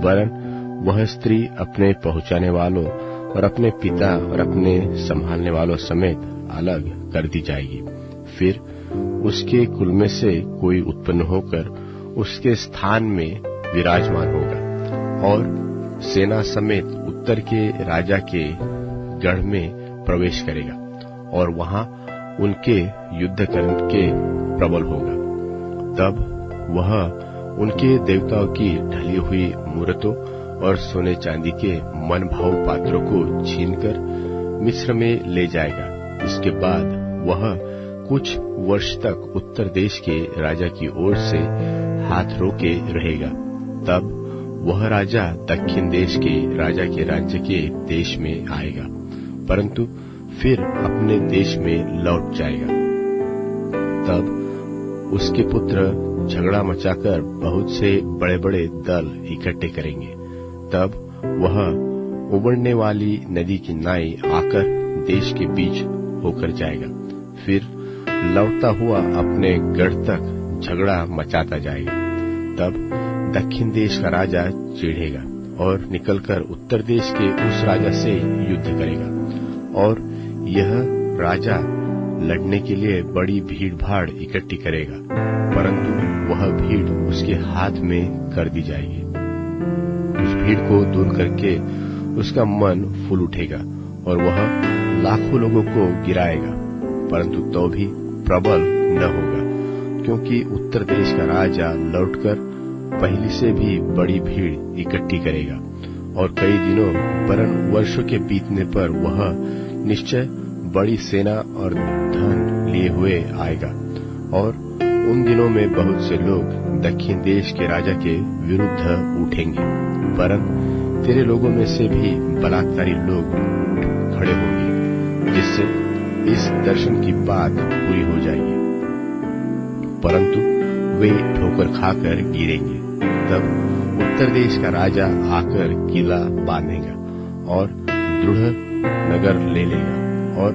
वरन वह स्त्री अपने पहुंचाने वालों और अपने पिता और अपने संभालने वालों समेत अलग कर दी जाएगी। फिर उसके कुल में से कोई उत्पन्न होकर उसके स्थान में विराजमान होगा, और सेना समेत उत्तर के राजा के गढ़ में प्रवेश करेगा, और वहां उनके युद्ध करके प्रबल होगा। तब वह उनके देवताओं की ढली हुई मूर्तों और सोने चांदी के मन भाव पात्रों को छीनकर मिस्र में ले जाएगा। इसके बाद वह कुछ वर्ष तक उत्तर देश के राजा की ओर से हाथ रोके रहेगा। तब वह राजा दक्षिण देश के राजा के राज्य के देश में आएगा, परंतु फिर अपने देश में लौट जाएगा। तब उसके पुत्र झगड़ा मचाकर बहुत से बड़े बड़े दल इकट्ठे करेंगे। तब वह उबलने वाली नदी की नाई आकर देश के बीच होकर जाएगा। फिर लौटता हुआ अपने गढ़ तक झगड़ा मचाता जाएगा। तब दक्षिण देश का राजा चिढ़ेगा और निकलकर उत्तर देश के उस राजा से युद्ध करेगा, और यह राजा लड़ने के लिए बड़ी भीड़ भाड़ इकट्ठी करेगा, परंतु वह भीड़ उसके हाथ में कर दी जाएगी। उस भीड़ को दूर करके उसका मन फूल उठेगा और वह लाखों लोगों को गिराएगा, परंतु तो भी प्रबल न होगा, क्योंकि उत्तर देश का राजा लौटकर पहले से भी बड़ी भीड़ इकट्ठी करेगा, और कई दिनों वरन वर्षों के बीतने पर वह निश्चय बड़ी सेना और धन लिए हुए आएगा। और उन दिनों में बहुत से लोग दक्षिण देश के राजा के विरुद्ध उठेंगे, वरन तेरे लोगों में से भी बलात्कारी लोग उठ खड़े होंगे, जिससे इस दर्शन की बात पूरी हो जाएगी, परंतु वे ठोकर खाकर गिरेंगे। तब उत्तर देश का राजा आकर किला बांधेगा और दृढ़ नगर ले लेगा, और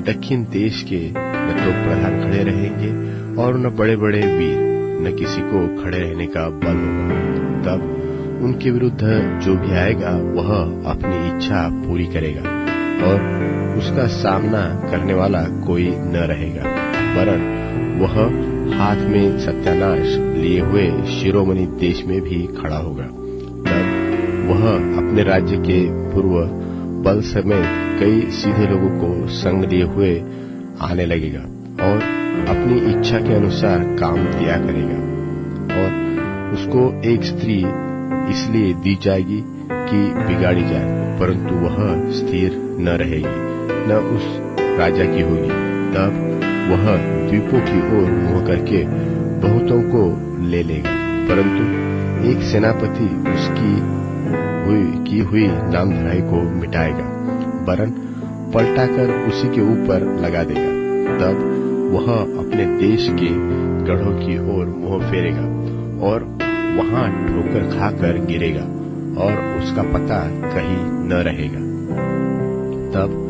दक्षिण देश के न तो प्रधान खड़े रहेंगे और न बड़े बड़े वीर, न किसी को खड़े रहने का बल होगा। तब उनके विरुद्ध जो भी आएगा वह अपनी इच्छा पूरी करेगा, और उसका सामना करने वाला कोई न रहेगा, वरन वह हाथ में सत्यानाश लिए हुए शिरोमणि देश में भी खड़ा होगा। तब वह अपने राज्य के पूर्व बल समेत कई सीधे लोगों को संग लिए हुए आने लगेगा, और अपनी इच्छा के अनुसार काम दिया करेगा। और उसको एक स्त्री इसलिए दी जाएगी कि बिगाड़ी जाए, परंतु वह स्थिर न रहेगी, न उस राजा की होगी। तब वह द्वीपों की ओर मुंह करके बहुतों को ले लेगा, परंतु एक सेनापति उसकी की हुई नामधराई को मिटाएगा, वरन पलटाकर उसी के ऊपर लगा देगा। तब वह अपने देश के गढ़ों की ओर मुंह फेरेगा और वहां ठोकर खाकर गिरेगा, और उसका पता कहीं न रहेगा। तब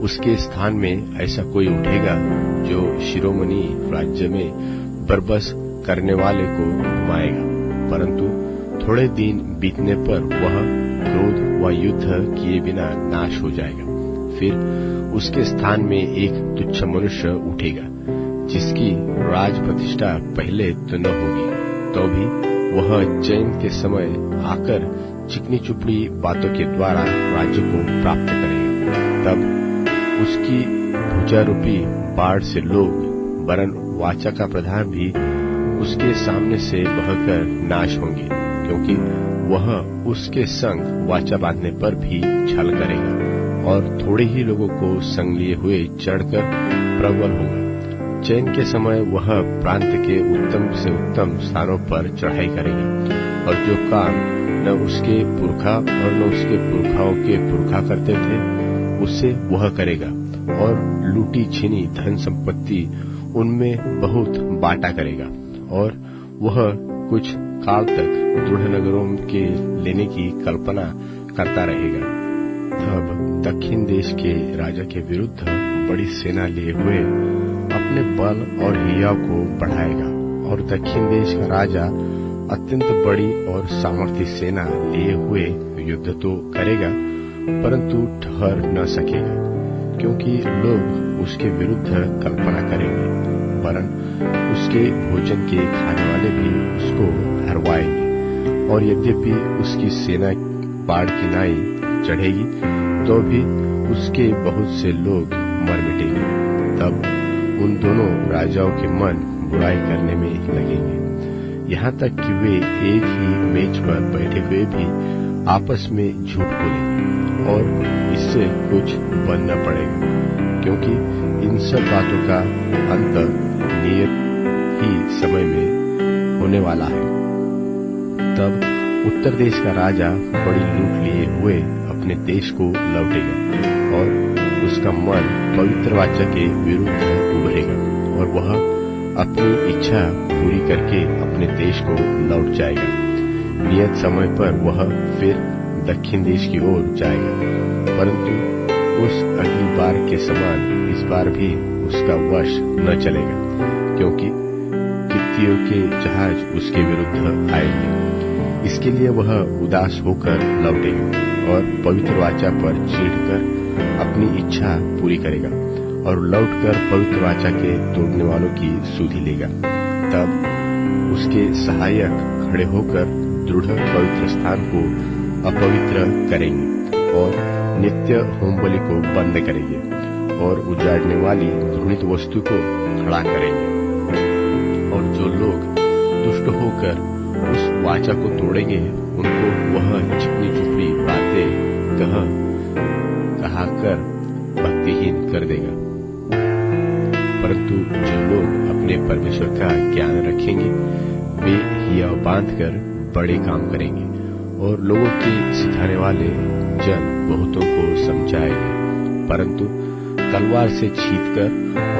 उसके स्थान में ऐसा कोई उठेगा जो शिरोमणि राज्य में बरबस करने वाले को घुमाएगा, परंतु थोड़े दिन बीतने पर वह क्रोध व युद्ध किए बिना नाश हो जाएगा। फिर उसके स्थान में एक तुच्छ मनुष्य उठेगा, जिसकी राज प्रतिष्ठा पहले तो न होगी, तो भी वह चैन के समय आकर चिकनी चुपड़ी बातों के द्वारा राज्य को प्राप्त करेगा। तब उसकी भुजारूपी बाढ़ से लोग, वरन वाचा का प्रधान भी उसके सामने से बहकर नाश होंगे, क्योंकि वह उसके संग वाचा बांधने पर भी छल करेगा, और थोड़े ही लोगों को संग लिए हुए चढ़कर प्रबल होगा। चैन के समय वह प्रांत के उत्तम से उत्तम स्थानों पर चढ़ाई करेगा, और जो काम न उसके पुरखा और न उसके पुरखाओं के पुरखा करते थे, उससे वह करेगा, और लूटी छीनी धन संपत्ति उनमें बहुत बांटा करेगा, और वह कुछ काल तक दृढ़ नगरों के लेने की कल्पना करता रहेगा। तब दक्षिण देश के राजा के विरुद्ध बड़ी सेना लिए हुए अपने बल और हियाव को बढ़ाएगा, और दक्षिण देश का राजा अत्यंत बड़ी और सामर्थ्य सेना लिए हुए युद्ध तो करेगा, परंतु ठहर न सकेगा, क्योंकि लोग उसके विरुद्ध कल्पना करेंगे, वरन उसके भोजन के खाने वाले भी उसको हरवाएंगे। और यद्यपि उसकी सेना बाढ़ की नाई चढ़ेगी, तो भी उसके बहुत से लोग मर मिटेंगे। तब उन दोनों राजाओं के मन बुराई करने में लगेंगे, यहाँ तक कि वे एक ही मेज पर बैठे हुए भी आपस में झूठ बोलेंगे, और इससे कुछ बनना पड़ेगा, क्योंकि इन सब बातों का अंत नियत ही समय में होने वाला है। तब उत्तर देश का राजा बड़ी लूट लिए हुए अपने देश को लौटेगा, और उसका मन पवित्र वाचा के विरुद्ध उभरेगा, और वह अपनी इच्छा पूरी करके अपने देश को लौट जाएगा। नियत समय पर वह फिर दक्षिण देश की ओर जाएगा, परंतु उस अगली बार के समान इस बार भी उसका वश न चलेगा। नबियों के जहाज उसके विरुद्ध आएंगे। इसके लिए वह उदास होकर लौटेगा और पवित्र वाचा पर चिढ़कर अपनी इच्छा पूरी करेगा और लौटकर पवित्र वाचा के तोड़ने वालों की सुधि लेगा। तब उसके सहायक खड़े होकर दृढ़ पवित्र स्थान को अपवित्र करेंगे और नित्य होम बलि को बंद करेंगे और उजाड़ने वाली घृणित वस्तु को खड़ा करेंगे। और जो लोग दुष्ट होकर उस वाचा को तोड़ेंगे उनको वह चिकनी चुपड़ी बातें कहाकर भक्तिहीन कर देगा। परंतु जो लोग अपने परमेश्वर का ज्ञान रखेंगे वे हियाव बांधकर बड़े काम करेंगे और लोगों के सिखाने वाले जन बहुतों को समझाएंगे। परंतु तलवार से छींटकर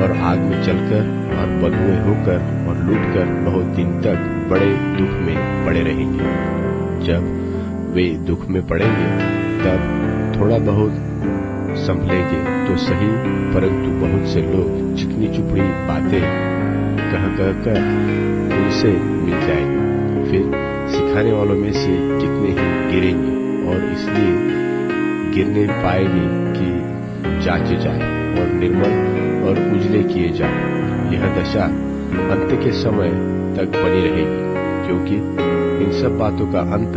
और आग में जलकर और बंधुए होकर और लूटकर बहुत दिन तक बड़े दुख में पड़े रहेंगे। जब वे दुख में पड़ेंगे तब थोड़ा बहुत संभलेंगे तो सही, परंतु बहुत से लोग चिकनी चुपड़ी बातें कहकर उनसे मिल जाएंगे। फिर सिखाने वालों में से कितने ही गिरेंगे और इसलिए गिरने पाएंगे कि जांचे जाए और निर्मल और उजले किए जाए। यह दशा अंत के समय तक बनी रहेगी, क्योंकि इन सब बातों का अंत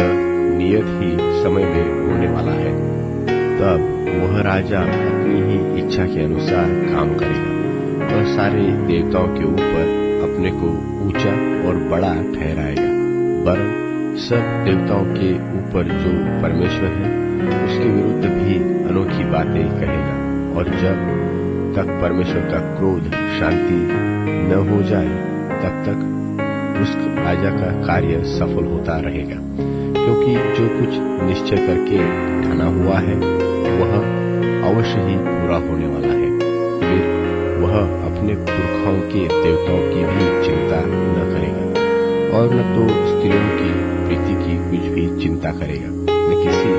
नियत ही समय में होने वाला है। तब वह राजा अपनी ही इच्छा के अनुसार काम करेगा और सारे देवताओं के ऊपर अपने को ऊंचा और बड़ा ठहराएगा। वरन सब देवताओं के ऊपर जो परमेश्वर है उसके विरुद्ध भी अनोखी बातें कहेगा। और जब तक परमेश्वर का क्रोध शांति न हो जाए तब तक उस राजा का कार्य सफल होता रहेगा, क्योंकि जो कुछ निश्चय करके ठाना हुआ है वह अवश्य ही पूरा होने वाला है। फिर वह अपने पुरखाओं के देवताओं की भी चिंता न करेगा और न तो स्त्रियों की प्रीति की कुछ भी चिंता करेगा, न किसी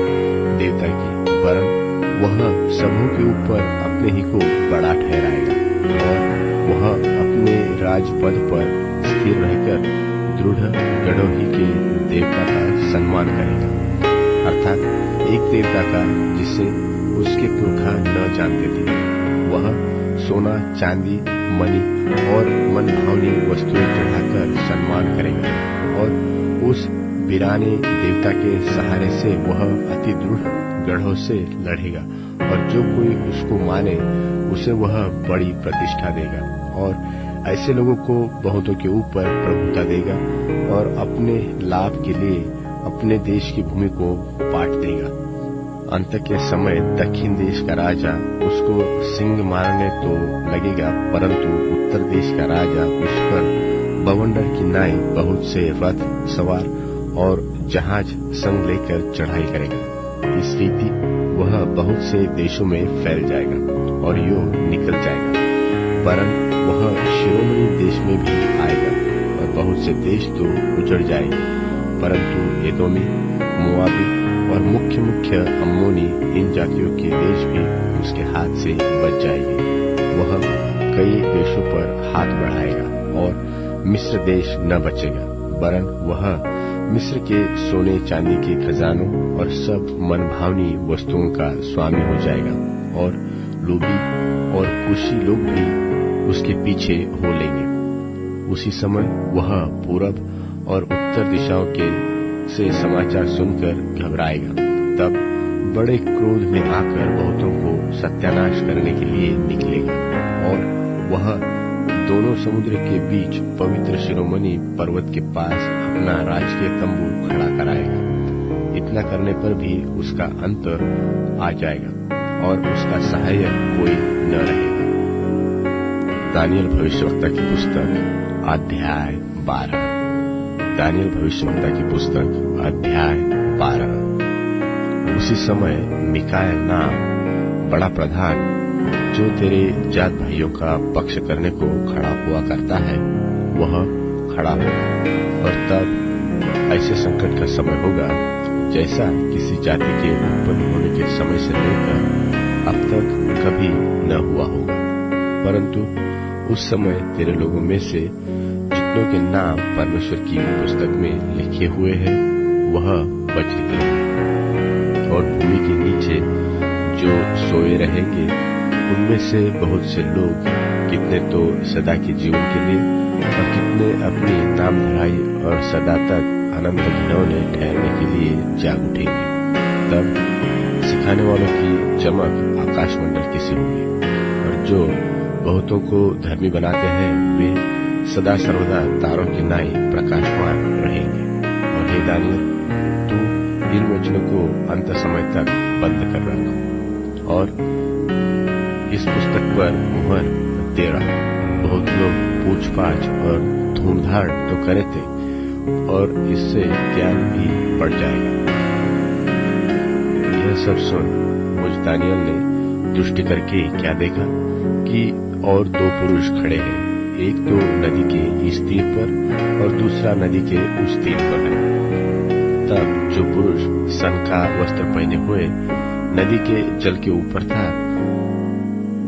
देवता की, वरन वह सबों के ऊपर अपने ही को बड़ा ठहराएगा और वह अपने राजपद पर स्थिर रहकर दृढ़ गढ़ों ही के देवता का सम्मान करेगा, अर्थात एक देवता का जिसे उसके पुरखा न जानते थे। वह सोना चांदी मणि और मनभावनी वस्तुएं चढ़ाकर सम्मान करेगा और उस वीराने देवता के सहारे से वह अति दृढ़ गढ़ों से लड़ेगा और जो कोई उसको माने उसे वह बड़ी प्रतिष्ठा देगा और ऐसे लोगों को बहुतों के ऊपर प्रभुता देगा और अपने लाभ के लिए अपने देश की भूमि को बांट देगा। अंत के समय दक्षिण देश का राजा उसको सिंग मारने तो लगेगा, परंतु उत्तर देश का राजा उस पर बवंडर की नाई बहुत से रथ सवार और जहाज संग लेकर चढ़ाई करेगा। इस रीति वह बहुत से देशों में फैल जाएगा और यो निकल जाएगा, वरन वह शिरोमणि देश में भी आएगा और बहुत से देश तो उजड़ जाएंगे, परंतु एदोमी मोआबी और मुख्य अम्मोनी इन जातियों के देश भी उसके हाथ से बच जाएंगे। वह कई देशों पर हाथ बढ़ाएगा और मिस्र देश न बचेगा, वरन वह मिस्र के सोने चांदी के खजानों और सब मनभावनी वस्तुओं का स्वामी हो जाएगा और लूबी और कुशी लोग भी उसके पीछे हो लेंगे। उसी समय वह पूरब और उत्तर दिशाओं के से समाचार सुनकर घबराएगा। तब बड़े क्रोध में आकर बहुतों को सत्यानाश करने के लिए निकलेगा और वह दोनों समुद्र के बीच पवित्र शिरोमणि पर्वत के पास अपना राजकीय तंबू खड़ा कराएगा। इतना करने पर भी उसका अंत आ जाएगा और उसका सहायक कोई न रहेगा। दानियल भविष्यवक्ता की पुस्तक अध्याय 12। दानियल भविष्यवक्ता की पुस्तक अध्याय 12। उसी समय मिकाएल नाम बड़ा प्रधान जो तेरे जात भाइयों का पक्ष करने को खड़ा हुआ करता है वह खड़ा होगा और तब ऐसे संकट का समय होगा जैसा किसी जाति के उत्पन्न होने के समय से लेकर अब तक कभी न हुआ होगा। परंतु उस समय तेरे लोगों में से जितनों के नाम परमेश्वर की पुस्तक में लिखे हुए हैं वह बच निकलेंगे, और भूमि के नीचे जो सोए रहेंगे उनमें से बहुत से लोग, कितने तो सदा के जीवन के लिए और कितने अपनी नाम धराई और सदा तक अनंत घिनौने ठहरने के लिए जाग उठेंगे। तब सिखाने वालों की चमक आकाशमंडल की सी होगी, और जो बहुतों को धर्मी बनाते हैं वे सदा सर्वदा तारों की नाई प्रकाशमान रहेंगे। और हे दानियल, तू इन वचनों को अंत समय तक बंद कर रख और इस पुस्तक पर मुहर दे रहा। बहुत लोग पूछ-पाछ और ढूंढ-धाड़ तो करे थे, और इससे ज्ञान भी बढ़ जाएगा। यह सब सुन मुझ दानियल ने दृष्टि करके क्या देखा कि और दो पुरुष खड़े हैं, एक तो नदी के इस तीर पर और दूसरा नदी के उस तीर पर है। तब जो पुरुष सन का वस्त्र पहने हुए नदी के जल के ऊपर था,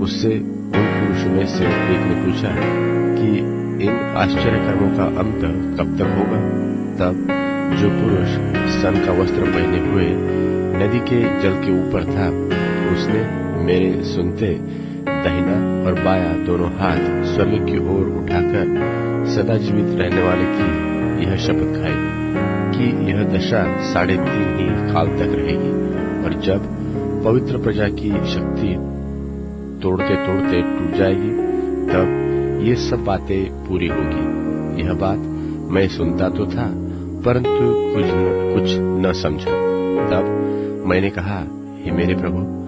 उससे उन पुरुषों में से एक ने पूछा कि इन आश्चर्य कर्मों का अंत कब तक होगा। तब जो पुरुष सन का वस्त्र पहने हुए नदी के जल के ऊपर था, उसने मेरे सुनते दाहिना और बायां दोनों हाथ स्वर्ग की ओर उठाकर सदा जीवित रहने वाले की यह शपथ खाई कि यह दशा 3.5 ही काल तक रहेगी, और जब पवित्र प्रजा की शक्ति तोड़ते तोड़ते टूट जाएगी तब ये सब बातें पूरी होगी। यह बात मैं सुनता तो था, परंतु कुछ न समझा। तब मैंने कहा, हे मेरे प्रभु,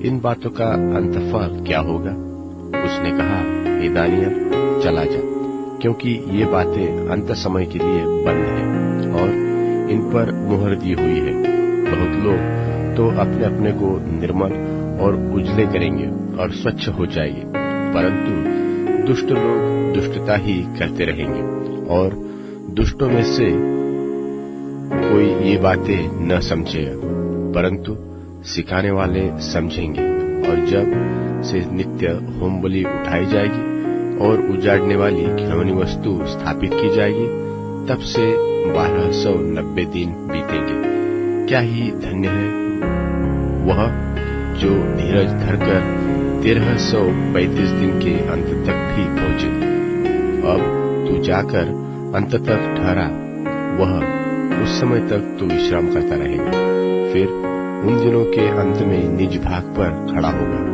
इन बातों का अंतफल क्या होगा? उसने कहा, हे दानियल, चला जा, क्योंकि ये बातें अंत समय के लिए बंद है और इन पर मुहर दी हुई है। बहुत लोग तो अपने अपने को निर्मल और उजले करेंगे और स्वच्छ हो जाएंगे, परंतु दुष्ट लोग दुष्टता ही करते रहेंगे, और दुष्टों में से कोई ये बातें न समझेगा, परंतु सिखाने वाले समझेंगे। और जब से नित्य होम बलि उठाई जाएगी और उजाड़ने वाली घिनौनी वस्तु स्थापित की जाएगी, तब से 1290 दिन बीतेंगे। क्या ही धन्य है वह जो धीरज धरकर 1335 दिन के अंत तक भी पहुंचे। अब तू जाकर अंत तक ठहरा, वह उस समय तक तू विश्राम करता रहेगा, फिर उन दिनों के अंत में निज भाग पर खड़ा होगा।